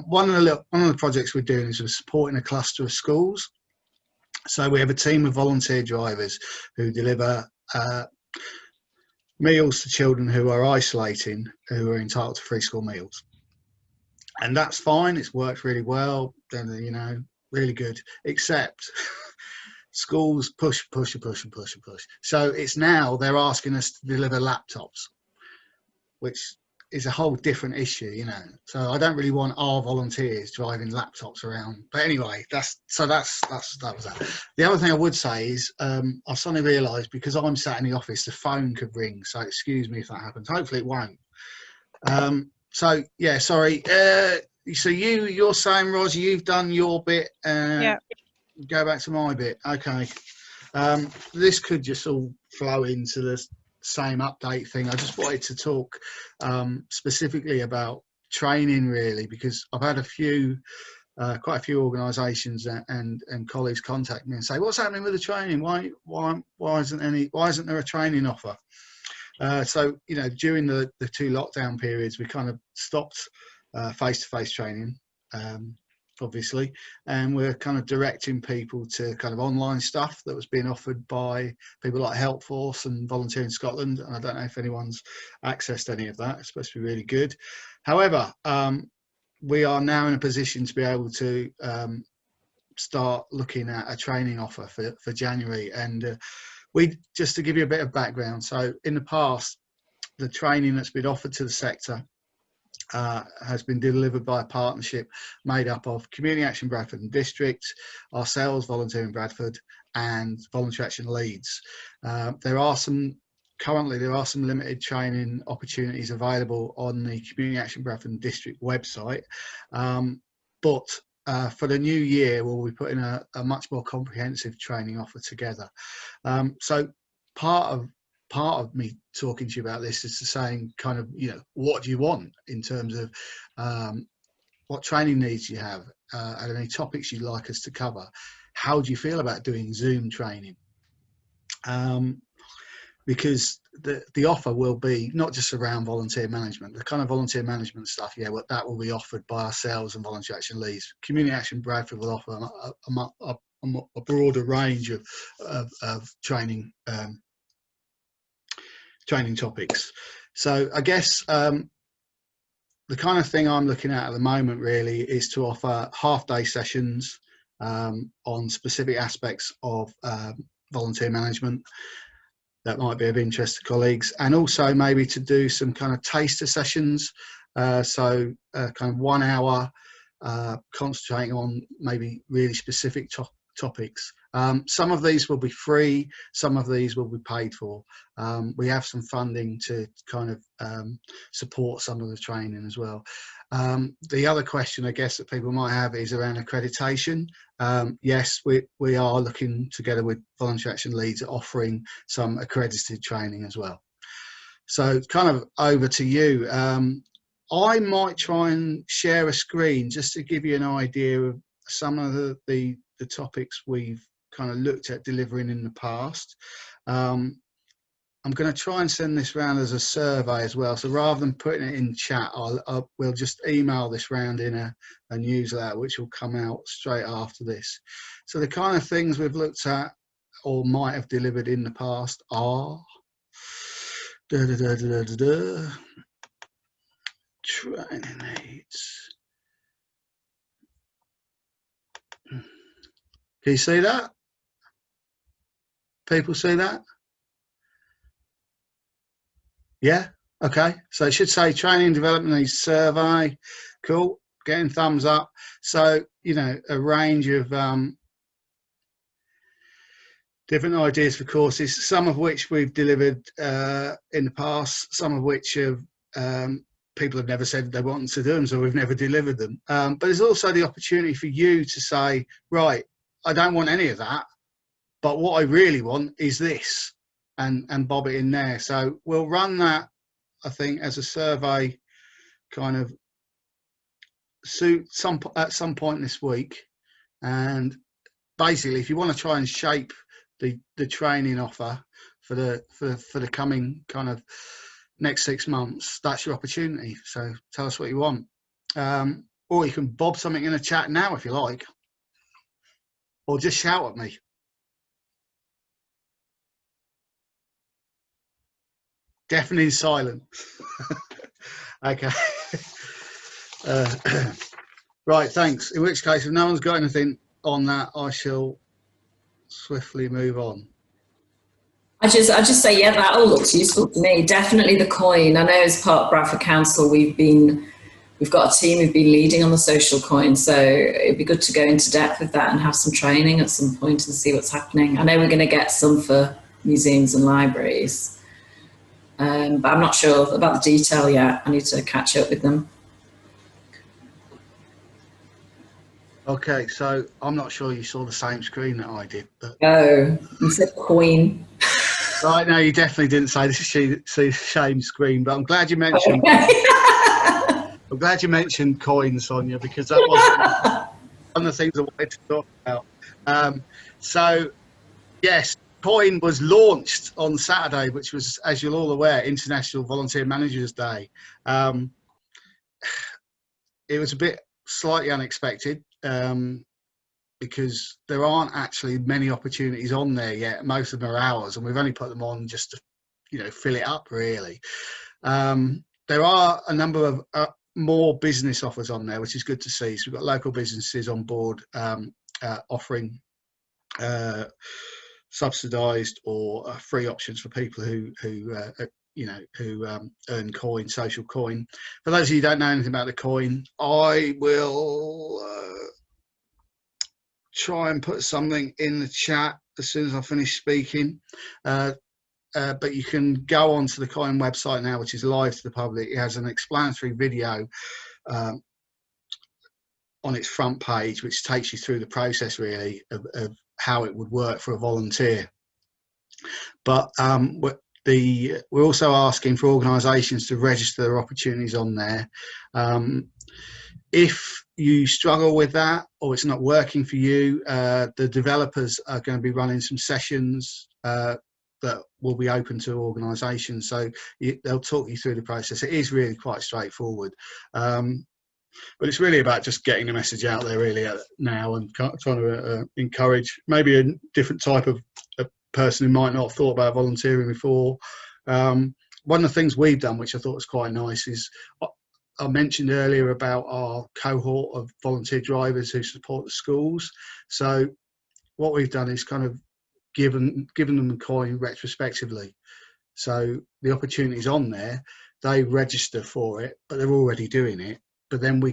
one of the projects we're doing is we're supporting a cluster of schools. So we have a team of volunteer drivers who deliver meals to children who are isolating, who are entitled to free school meals. And that's fine. It's worked really well. You know, really good. Except schools push. So it's now they're asking us to deliver laptops, which is a whole different issue, you know. So I don't really want our volunteers driving laptops around. But anyway, that was that. The other thing I would say is I've suddenly realised, because I'm sat in the office, the phone could ring. So excuse me if that happens. Hopefully it won't. So yeah, sorry. So you're saying, Roger, you've done your bit. Yeah. Go back to my bit. Okay. This could just all flow into the same update thing. I just wanted to talk specifically about training, really, because I've had quite a few organisations and colleagues contact me and say, "What's happening with the training? Why isn't there a training offer?" So during the 2 lockdown periods, we kind of stopped face-to-face training, obviously, and we're kind of directing people to kind of online stuff that was being offered by people like Helpforce and Volunteering Scotland. And I don't know if anyone's accessed any of that. It's supposed to be really good. However, we are now in a position to be able to start looking at a training offer for January. And just to give you a bit of background, so in the past, the training that's been offered to the sector has been delivered by a partnership made up of Community Action Bradford and District, ourselves, Volunteering Bradford, and Voluntary Action Leeds. Currently there are some limited training opportunities available on the Community Action Bradford and District website, but for the new year we'll be putting a much more comprehensive training offer together. So part of me talking to you about this is to saying kind of, what do you want in terms of what training needs you have, are there any topics you'd like us to cover? How do you feel about doing Zoom training? Because the offer will be not just around volunteer management, the kind of volunteer management stuff, that will be offered by ourselves and Voluntary Action Leeds. Community Action Bradford will offer a broader range of training topics. So I guess the kind of thing I'm looking at the moment really is to offer half-day sessions on specific aspects of volunteer management that might be of interest to colleagues, and also maybe to do some kind of taster sessions, so kind of 1 hour concentrating on maybe really specific topics. Some of these will be free, some of these will be paid for. We have some funding to kind of support some of the training as well. The other question I guess that people might have is around accreditation. Yes, we are looking together with Voluntary Action Leeds at offering some accredited training as well. So kind of over to you. I might try and share a screen just to give you an idea of some of the topics we've kind of looked at delivering in the past. I'm going to try and send this round as a survey as well. So rather than putting it in chat, we'll just email this round in a newsletter, which will come out straight after this. So the kind of things we've looked at or might have delivered in the past are training needs. Can you see that? People see that? Yeah, okay. So it should say training development needs survey. Cool, getting thumbs up. So, a range of different ideas for courses, some of which we've delivered in the past, some of which have people have never said they want to do them, so we've never delivered them. But there's also the opportunity for you to say, right, I don't want any of that, but what I really want is this, and bob it in there. So we'll run that, I think, as a survey kind of at some point this week. And basically, if you want to try and shape the training offer for the coming kind of next 6 months, that's your opportunity. So tell us what you want, or you can bob something in a chat now if you like, or just shout at me. Deafening silent. Okay. Right, thanks. In which case, if no one's got anything on that, I shall swiftly move on. I just say, yeah, that all looks useful to me. Definitely the coin. I know as part of Bradford Council, we've got a team who've been leading on the social coin, so it'd be good to go into depth with that and have some training at some point and see what's happening. I know we're going to get some for museums and libraries. but I'm not sure about the detail yet. I need to catch up with them. Okay, so I'm not sure you saw the same screen that I did, but Oh, you said coin. right, no, you definitely didn't say the same screen. But I'm glad you mentioned. I'm glad you mentioned coins, Sonia, because that was one of the things I wanted to talk about. So, yes, Coin was launched on Saturday, which was, as you're all aware, International Volunteer Managers Day. It was a bit slightly unexpected because there aren't actually many opportunities on there yet. Most of them are ours, and we've only put them on just to, you know, fill it up, really. There are a number of more business offers on there, which is good to see. So we've got local businesses on board offering subsidised or free options for people who earn coin, social coin. For those of you who don't know anything about the coin, I will try and put something in the chat as soon as I finish speaking. But you can go onto the Coin website now, which is live to the public. It has an explanatory video on its front page, which takes you through the process, really, of how it would work for a volunteer. But we're also asking for organisations to register their opportunities on there. If you struggle with that or it's not working for you, the developers are going to be running some sessions that will be open to organisations, so they'll talk you through the process. It is really quite straightforward, but it's really about just getting the message out there really now and trying to encourage maybe a different type of person who might not have thought about volunteering before. One of the things we've done, which I thought was quite nice, is I mentioned earlier about our cohort of volunteer drivers who support the schools. So what we've done is kind of given them the coin retrospectively. So the opportunity's on there, they register for it, but they're already doing it. But then we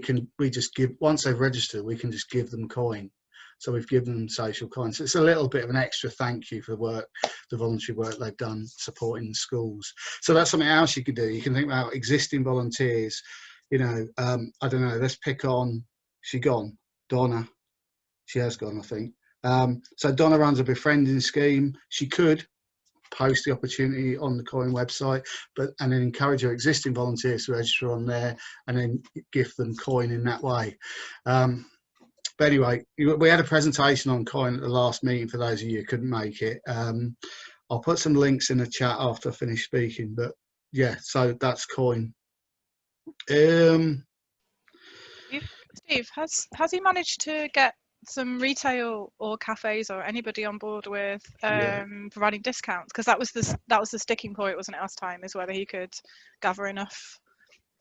just give, once they've registered, we can just give them coin. So we've given them social coin. So it's a little bit of an extra thank you for the voluntary work they've done supporting schools. So that's something else you could do. You can think about existing volunteers. You know, I don't know, let's pick on, she gone? Donna. She has gone, I think. So Donna runs a befriending scheme. She could post the opportunity on the Coin website, and then encourage her existing volunteers to register on there and then give them coin in that way. But anyway, we had a presentation on coin at the last meeting for those of you who couldn't make it. I'll put some links in the chat after I finish speaking, but yeah, so that's coin. Steve, has he managed to get some retail or cafes or anybody on board with providing discounts? Because that was the sticking point, wasn't it, last time, is whether he could gather enough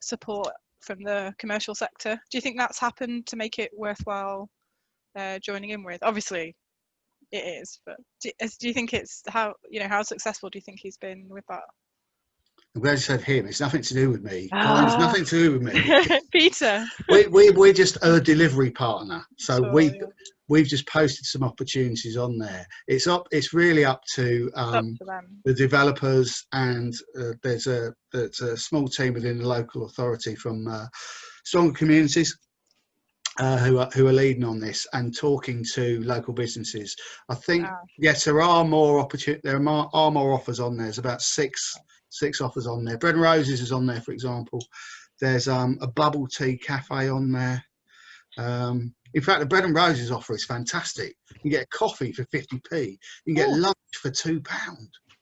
support from the commercial sector. Do you think that's happened to make it worthwhile joining in with? Obviously it is, but do you think it's how successful do you think he's been with that? I'm glad you said him. It's nothing to do with me. It's nothing to do with me. Peter. We're just a delivery partner. So we've just posted some opportunities on there. It's really up to the developers, and there's a small team within the local authority from Stronger Communities who are leading on this and talking to local businesses. I think yes, there are more opportunities. There are more offers on there. There's about six offers on there. Bread and Roses is on there, for example. There's a bubble tea cafe on there. In fact, the Bread and Roses offer is fantastic. You can get a coffee for 50p. You can get lunch for £2.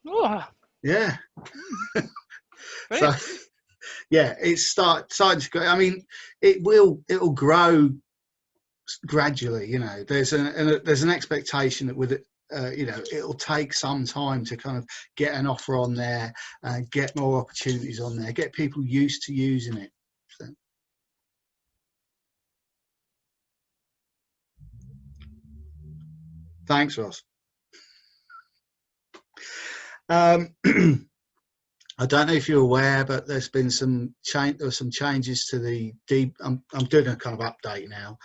Oh. Yeah. So, yeah, it's starting to grow. I mean, it'll grow gradually. You know, there's an expectation that with it, it'll take some time to kind of get an offer on there, get more opportunities on there, get people used to using it. So. Thanks, Ross. I don't know if you're aware, but there's been some change. There were some changes to the I'm doing a kind of update now.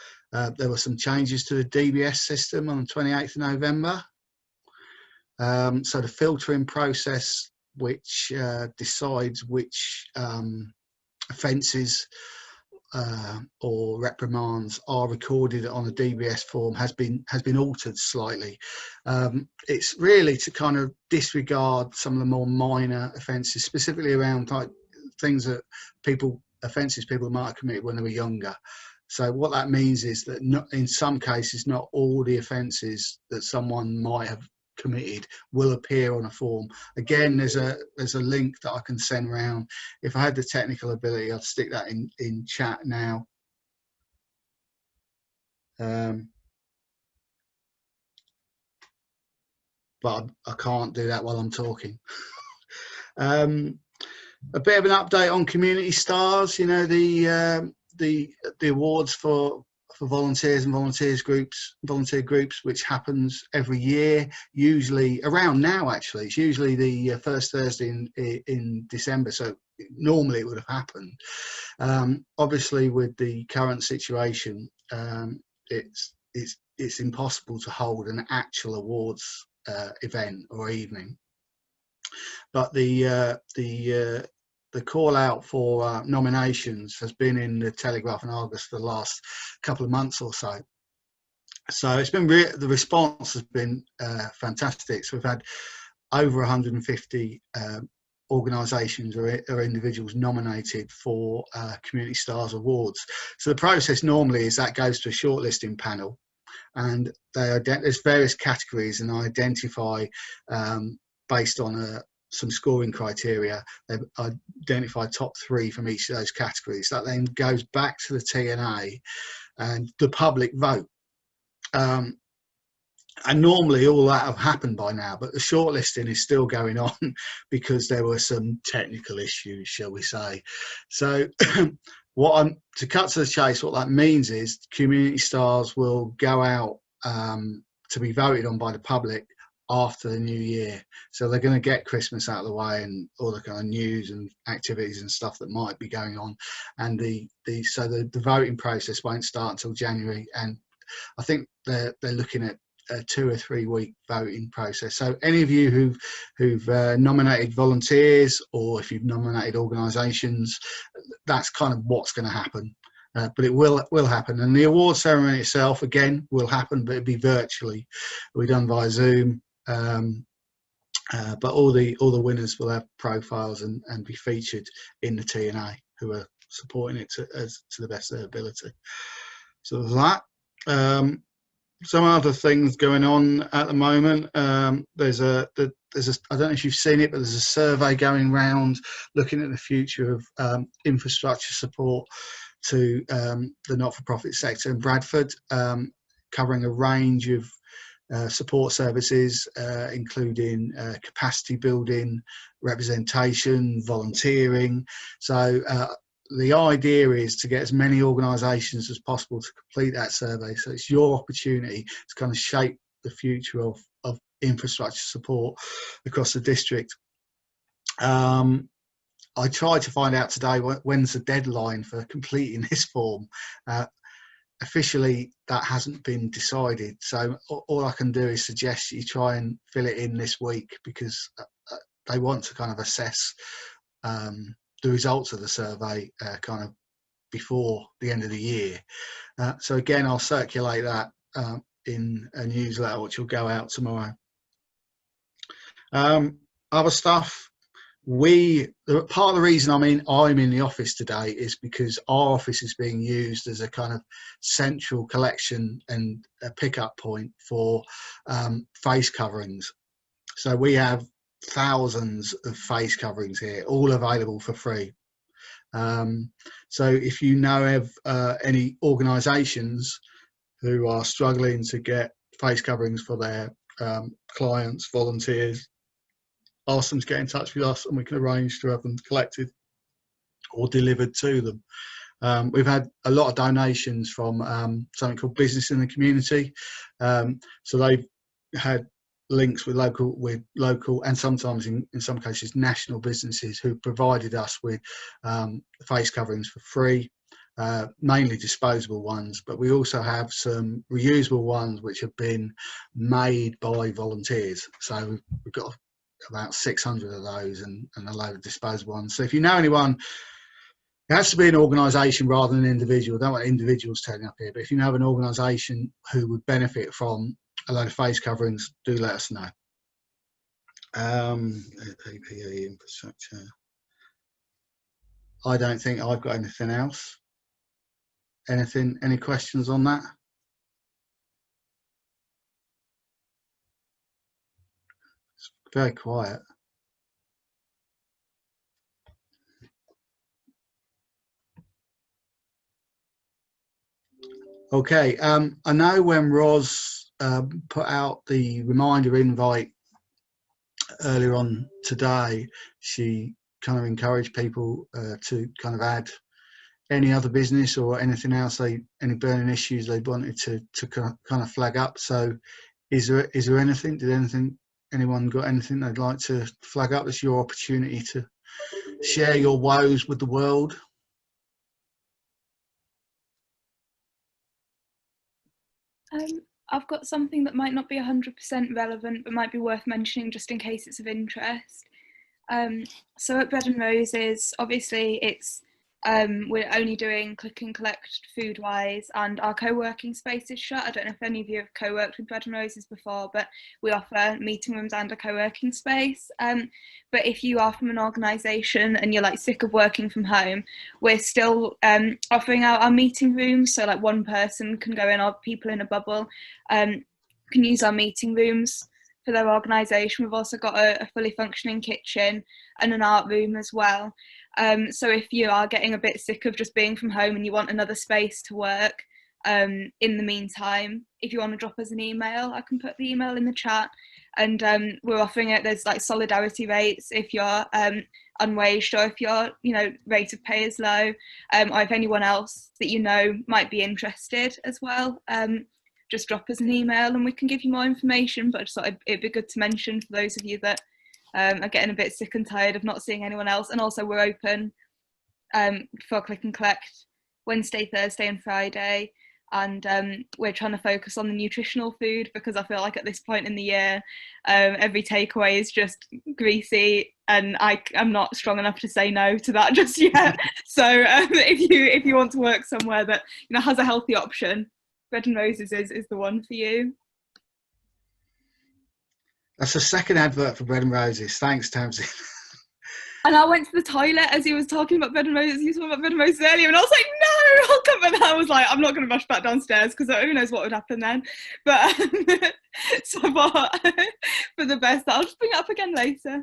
There were some changes to the DBS system on the 28th of November. So the filtering process which decides which offences or reprimands are recorded on a DBS form has been altered slightly. It's really to kind of disregard some of the more minor offences, specifically around like things that offences people might have committed when they were younger. So what that means is that in some cases, not all the offences that someone might have committed will appear on a form. Again, there's a link that I can send around. If I had the technical ability, I'd stick that in chat now. But I can't do that while I'm talking. A bit of an update on Community Stars. You know, the awards for volunteers and volunteer groups, which happens every year, usually around now. Actually, it's usually the first Thursday in December. So normally it would have happened. Obviously, with the current situation, it's impossible to hold an actual awards event or evening. But the call out for nominations has been in the Telegraph and Argus for the last couple of months or so. So it's been the response has been fantastic. So we've had over 150 organisations or individuals nominated for Community Stars Awards. So the process normally is that goes to a shortlisting panel, and there's various categories, and identify based on some scoring criteria. They identify top 3 from each of those categories. That then goes back to the TNA and the public vote. And normally all that have happened by now, but the shortlisting is still going on because there were some technical issues, shall we say. So to cut to the chase, what that means is Community Stars will go out to be voted on by the public after the new year. So they're going to get Christmas out of the way and all the kind of news and activities and stuff that might be going on, and the voting process won't start until January, and I think they're looking at a 2 or 3 week voting process. So any of you who've nominated volunteers, or if you've nominated organisations, that's kind of what's going to happen. But it will happen, and the award ceremony itself again will happen, but it'll be virtually. It'll be done via Zoom. But all the winners will have profiles and be featured in the TNA, who are supporting it to the best of their ability. So that. Some other things going on at the moment. There's a I don't know if you've seen it, but there's a survey going round looking at the future of infrastructure support to the not-for-profit sector in Bradford, covering a range of support services, including capacity building, representation, volunteering. So the idea is to get as many organisations as possible to complete that survey. So it's your opportunity to kind of shape the future of infrastructure support across the district. I tried to find out today when's the deadline for completing this form. Officially, that hasn't been decided. So all I can do is suggest you try and fill it in this week, because they want to kind of assess the results of the survey kind of before the end of the year. So again, I'll circulate that in a newsletter which will go out tomorrow. Other stuff, part of the reason I'm in the office today is because our office is being used as a kind of central collection and a pickup point for face coverings. So we have thousands of face coverings here, all available for free. So if you know of any organisations who are struggling to get face coverings for their clients, volunteers, ask them to get in touch with us and we can arrange to have them collected or delivered to them. We've had a lot of donations from something called Business in the Community. So they've had links with local and sometimes in some cases national businesses who provided us with face coverings for free, mainly disposable ones, but we also have some reusable ones which have been made by volunteers. So we've got about 600 of those and a load of disposable ones. So if you know anyone, it has to be an organisation rather than an individual. I don't want individuals turning up here, but if you know an organisation who would benefit from a load of face coverings, do let us know. PPE infrastructure. I don't think I've got anything else. Any questions on that? It's very quiet. Okay, I know when Ros put out the reminder invite earlier on today, she kind of encouraged people to kind of add any other business or anything else, any burning issues they wanted to kind of flag up. So is there anything, anyone got anything they'd like to flag up? It's your opportunity to share your woes with the world. I've got something that might not be 100% relevant, but might be worth mentioning just in case it's of interest. So at Bread and Roses, obviously it's we're only doing click and collect food wise, and our co-working space is shut. I don't know if any of you have co-worked with Bread and Roses before, but we offer meeting rooms and a co-working space. But if you are from an organisation and you're like sick of working from home, we're still offering out our meeting rooms. So like one person can go in, or people in a bubble can use our meeting rooms for their organisation. We've also got a fully functioning kitchen and an art room as well. So if you are getting a bit sick of just being from home and you want another space to work, in the meantime, if you want to drop us an email, I can put the email in the chat. And we're offering it. There's like solidarity rates if you're unwaged, or if your rate of pay is low, or if anyone else that you know might be interested as well. Just drop us an email and we can give you more information. But I just thought it'd be good to mention for those of you that are getting a bit sick and tired of not seeing anyone else. And also we're open for click and collect Wednesday, Thursday and Friday. And we're trying to focus on the nutritional food, because I feel like at this point in the year, every takeaway is just greasy, and I'm not strong enough to say no to that just yet. So if you want to work somewhere that has a healthy option, Bread and Roses is the one for you. That's a second advert for Bread and Roses. Thanks, Tamsin. And I went to the toilet as he was talking about Bread and Roses. He was talking about Bread and Roses earlier, and I was like, no, I'll cover that. I was like, I'm not going to rush back downstairs because who knows what would happen then. But so I thought for the best, I'll just bring it up again later.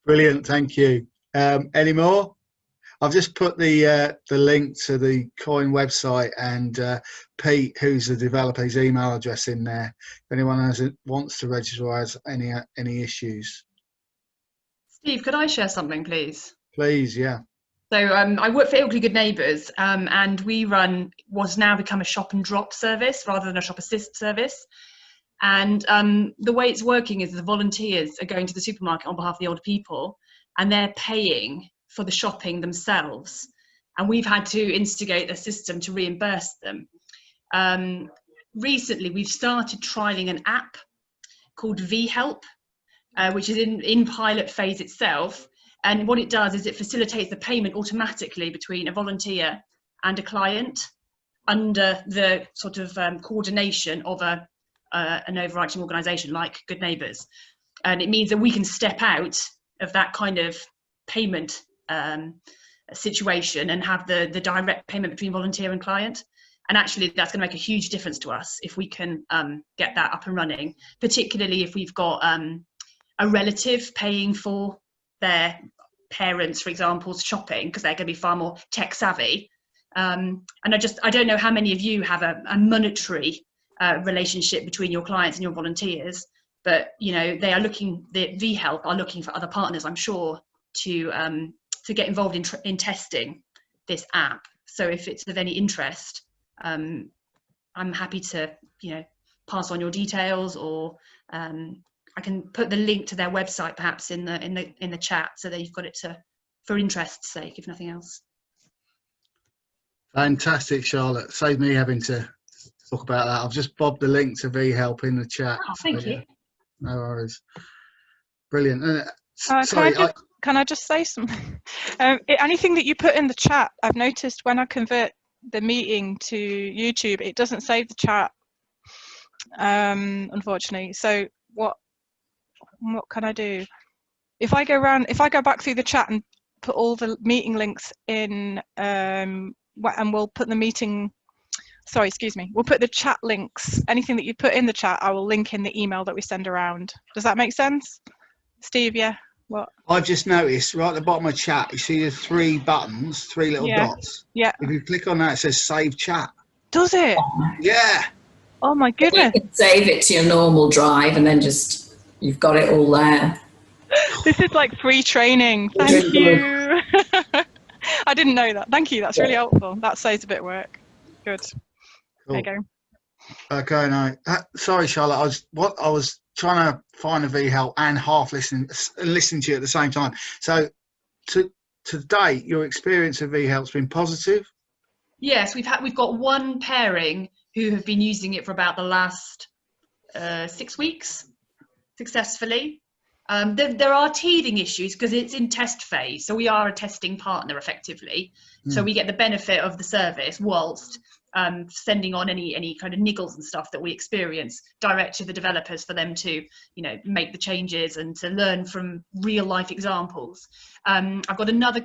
Brilliant, thank you. Any more? I've just put the link to the Coin website and Pete, who's the developer's email address in there. If anyone wants to register or has any issues. Steve, could I share something, please? Please, yeah. So I work for Ilkley Good Neighbours, and we run what's now become a shop and drop service rather than a shop assist service. And the way it's working is the volunteers are going to the supermarket on behalf of the older people, and they're paying for the shopping themselves. And we've had to instigate a system to reimburse them. Recently, we've started trialling an app called VHelp, which is in pilot phase itself. And what it does is it facilitates the payment automatically between a volunteer and a client under the sort of coordination of an overarching organisation like Good Neighbours. And it means that we can step out of that kind of payment situation and have the direct payment between volunteer and client. And actually that's going to make a huge difference to us if we can get that up and running, particularly if we've got a relative paying for their parents, for example, shopping, because they're going to be far more tech savvy. And I don't know how many of you have a monetary relationship between your clients and your volunteers, but they are looking, the VHelp are looking for other partners, I'm sure, to get involved in testing this app. So if it's of any interest, I'm happy to pass on your details, or I can put the link to their website perhaps in the chat, so that you've got it for interest's sake, if nothing else. Fantastic, Charlotte. Save me having to talk about that. I've just bobbed the link to VHelp in the chat. Oh, thank you. No worries. Brilliant. Sorry, can I just say something? Anything that you put in the chat, I've noticed when I convert the meeting to YouTube, it doesn't save the chat, unfortunately. So what can I do? If I go back through the chat and put all the meeting links in, and we'll put the meeting, sorry, excuse me, we'll put the chat links, anything that you put in the chat, I will link in the email that we send around. Does that make sense? Steve, yeah? What? I've just noticed right at the bottom of chat, you see the 3 buttons, 3 little dots. Yeah. If you click on that, it says save chat. Does it? Yeah. Oh my goodness. You can save it to your normal drive and then just, you've got it all there. This is like free training. Thank you. I didn't know that. Thank you. That's really helpful. That saves a bit of work. Good. Cool. There you go. Okay, no. Sorry, Charlotte. I was trying to find a V-Help and half listening to you at the same time. So, to date, your experience of V-Help's been positive? Yes, we've got one pairing who have been using it for about the last 6 weeks successfully. There are teething issues because it's in test phase, so we are a testing partner effectively. So we get the benefit of the service whilst sending on any kind of niggles and stuff that we experience direct to the developers for them to, make the changes and to learn from real life examples. I've got another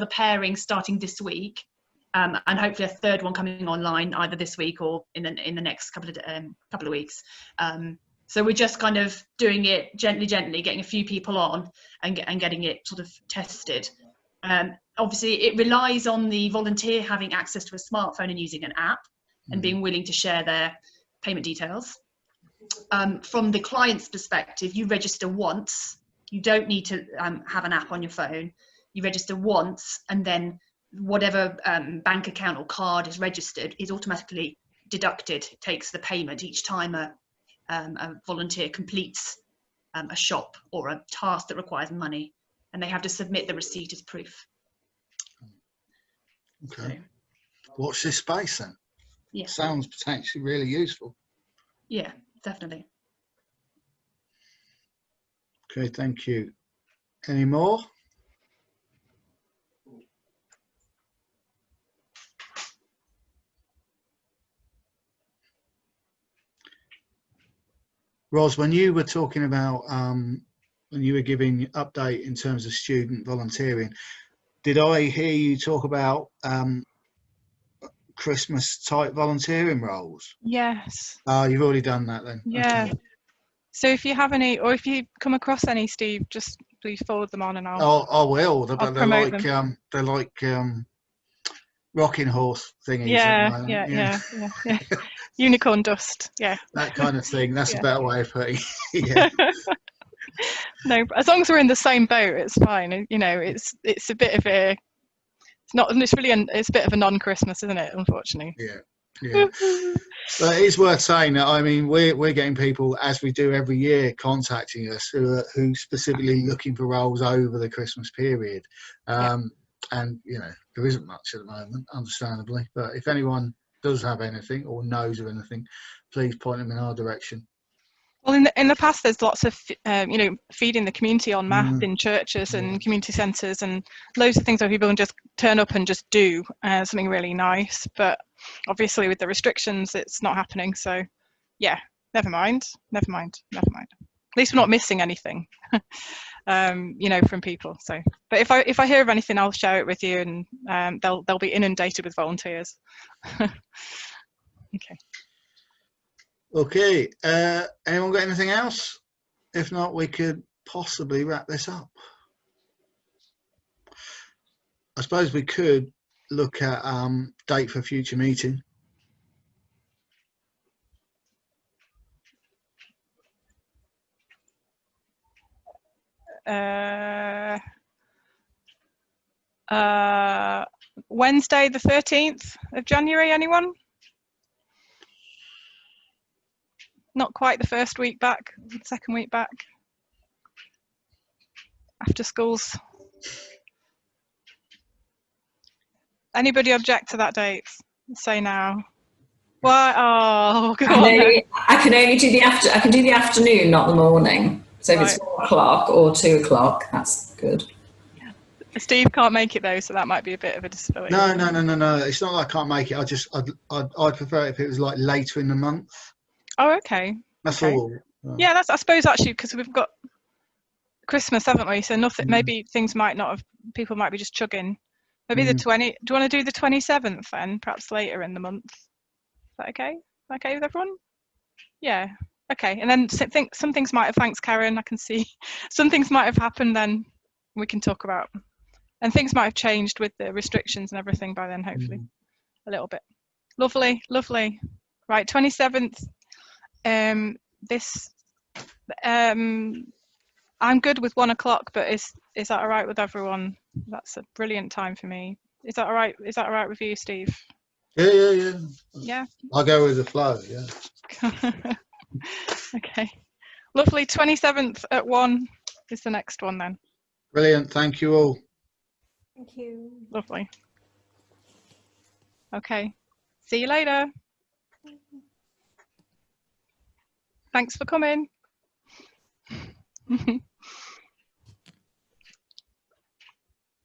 pairing starting this week, and hopefully a third one coming online either this week or in the next couple of weeks. So we're just kind of doing it gently, getting a few people on and getting it sort of tested. Obviously, it relies on the volunteer having access to a smartphone and using an app and being willing to share their payment details. From the client's perspective, you register once. You don't need to have an app on your phone. You register once, and then whatever bank account or card is registered is automatically deducted. It takes the payment each time a volunteer completes a shop or a task that requires money, and they have to submit the receipt as proof. Okay. Watch this space then. Yeah. Sounds potentially really useful. Yeah, definitely. Okay, thank you. Any more? Ros, when you were talking about when you were giving update in terms of student volunteering, did I hear you talk about Christmas type volunteering roles? Yes. You've already done that then. Yeah. Okay. So if you have any, or if you come across any, Steve, just please forward them on, and I'll. I will. I'll promote them. They're like rocking horse thingies. Yeah. Unicorn dust. Yeah. That kind of thing. That's a better way of putting it. Yeah. No, as long as we're in the same boat, it's fine. It's a bit of a. It's a bit of a non-Christmas, isn't it? Unfortunately. Yeah. But it is worth saying that, I mean, we're getting people, as we do every year, contacting us who specifically looking for roles over the Christmas period. And there isn't much at the moment, understandably. But if anyone does have anything or knows of anything, please point them in our direction. Well, in the past, there's lots of feeding the community on math in churches and community centres, and loads of things where people can just turn up and just do something really nice. But obviously, with the restrictions, it's not happening. So, yeah, never mind. At least we're not missing anything, from people. So, but if I hear of anything, I'll share it with you, and they'll be inundated with volunteers. Okay. Okay, anyone got anything else? If not, we could possibly wrap this up. I suppose we could look at date for future meeting. Wednesday the 13th of January, anyone? Not quite the first week back, second week back. After schools. Anybody object to that date? Say now. Why? Oh, go on. I can only do the afternoon, not the morning. So if it's 4 o'clock or 2 o'clock, that's good. Steve can't make it though, so that might be a bit of a disability. No. It's not like I can't make it. I'd prefer it if it was like later in the month. Oh, okay. That's Okay. all. Yeah, that's, I suppose, actually, because we've got Christmas, haven't we? So nothing. Maybe things might not have. People might be just chugging. Maybe the 20. Do you want to do the 27th then? Perhaps later in the month. Is that okay? Okay with everyone? Yeah. Okay. And then some things might have. Thanks, Karen. I can see some things might have happened. Then we can talk about. And things might have changed with the restrictions and everything by then. Hopefully, a little bit. Lovely, lovely. Right, 27th. I'm good with 1 o'clock, but is that all right with everyone? That's a brilliant time for me. Is that all right? Is that all right with you, Steve? Yeah. Yeah. I'll go with the flow. Yeah. Okay. Lovely. 27th at 1 is the next one then. Brilliant. Thank you all. Thank you. Lovely. Okay. See you later. Thanks for coming.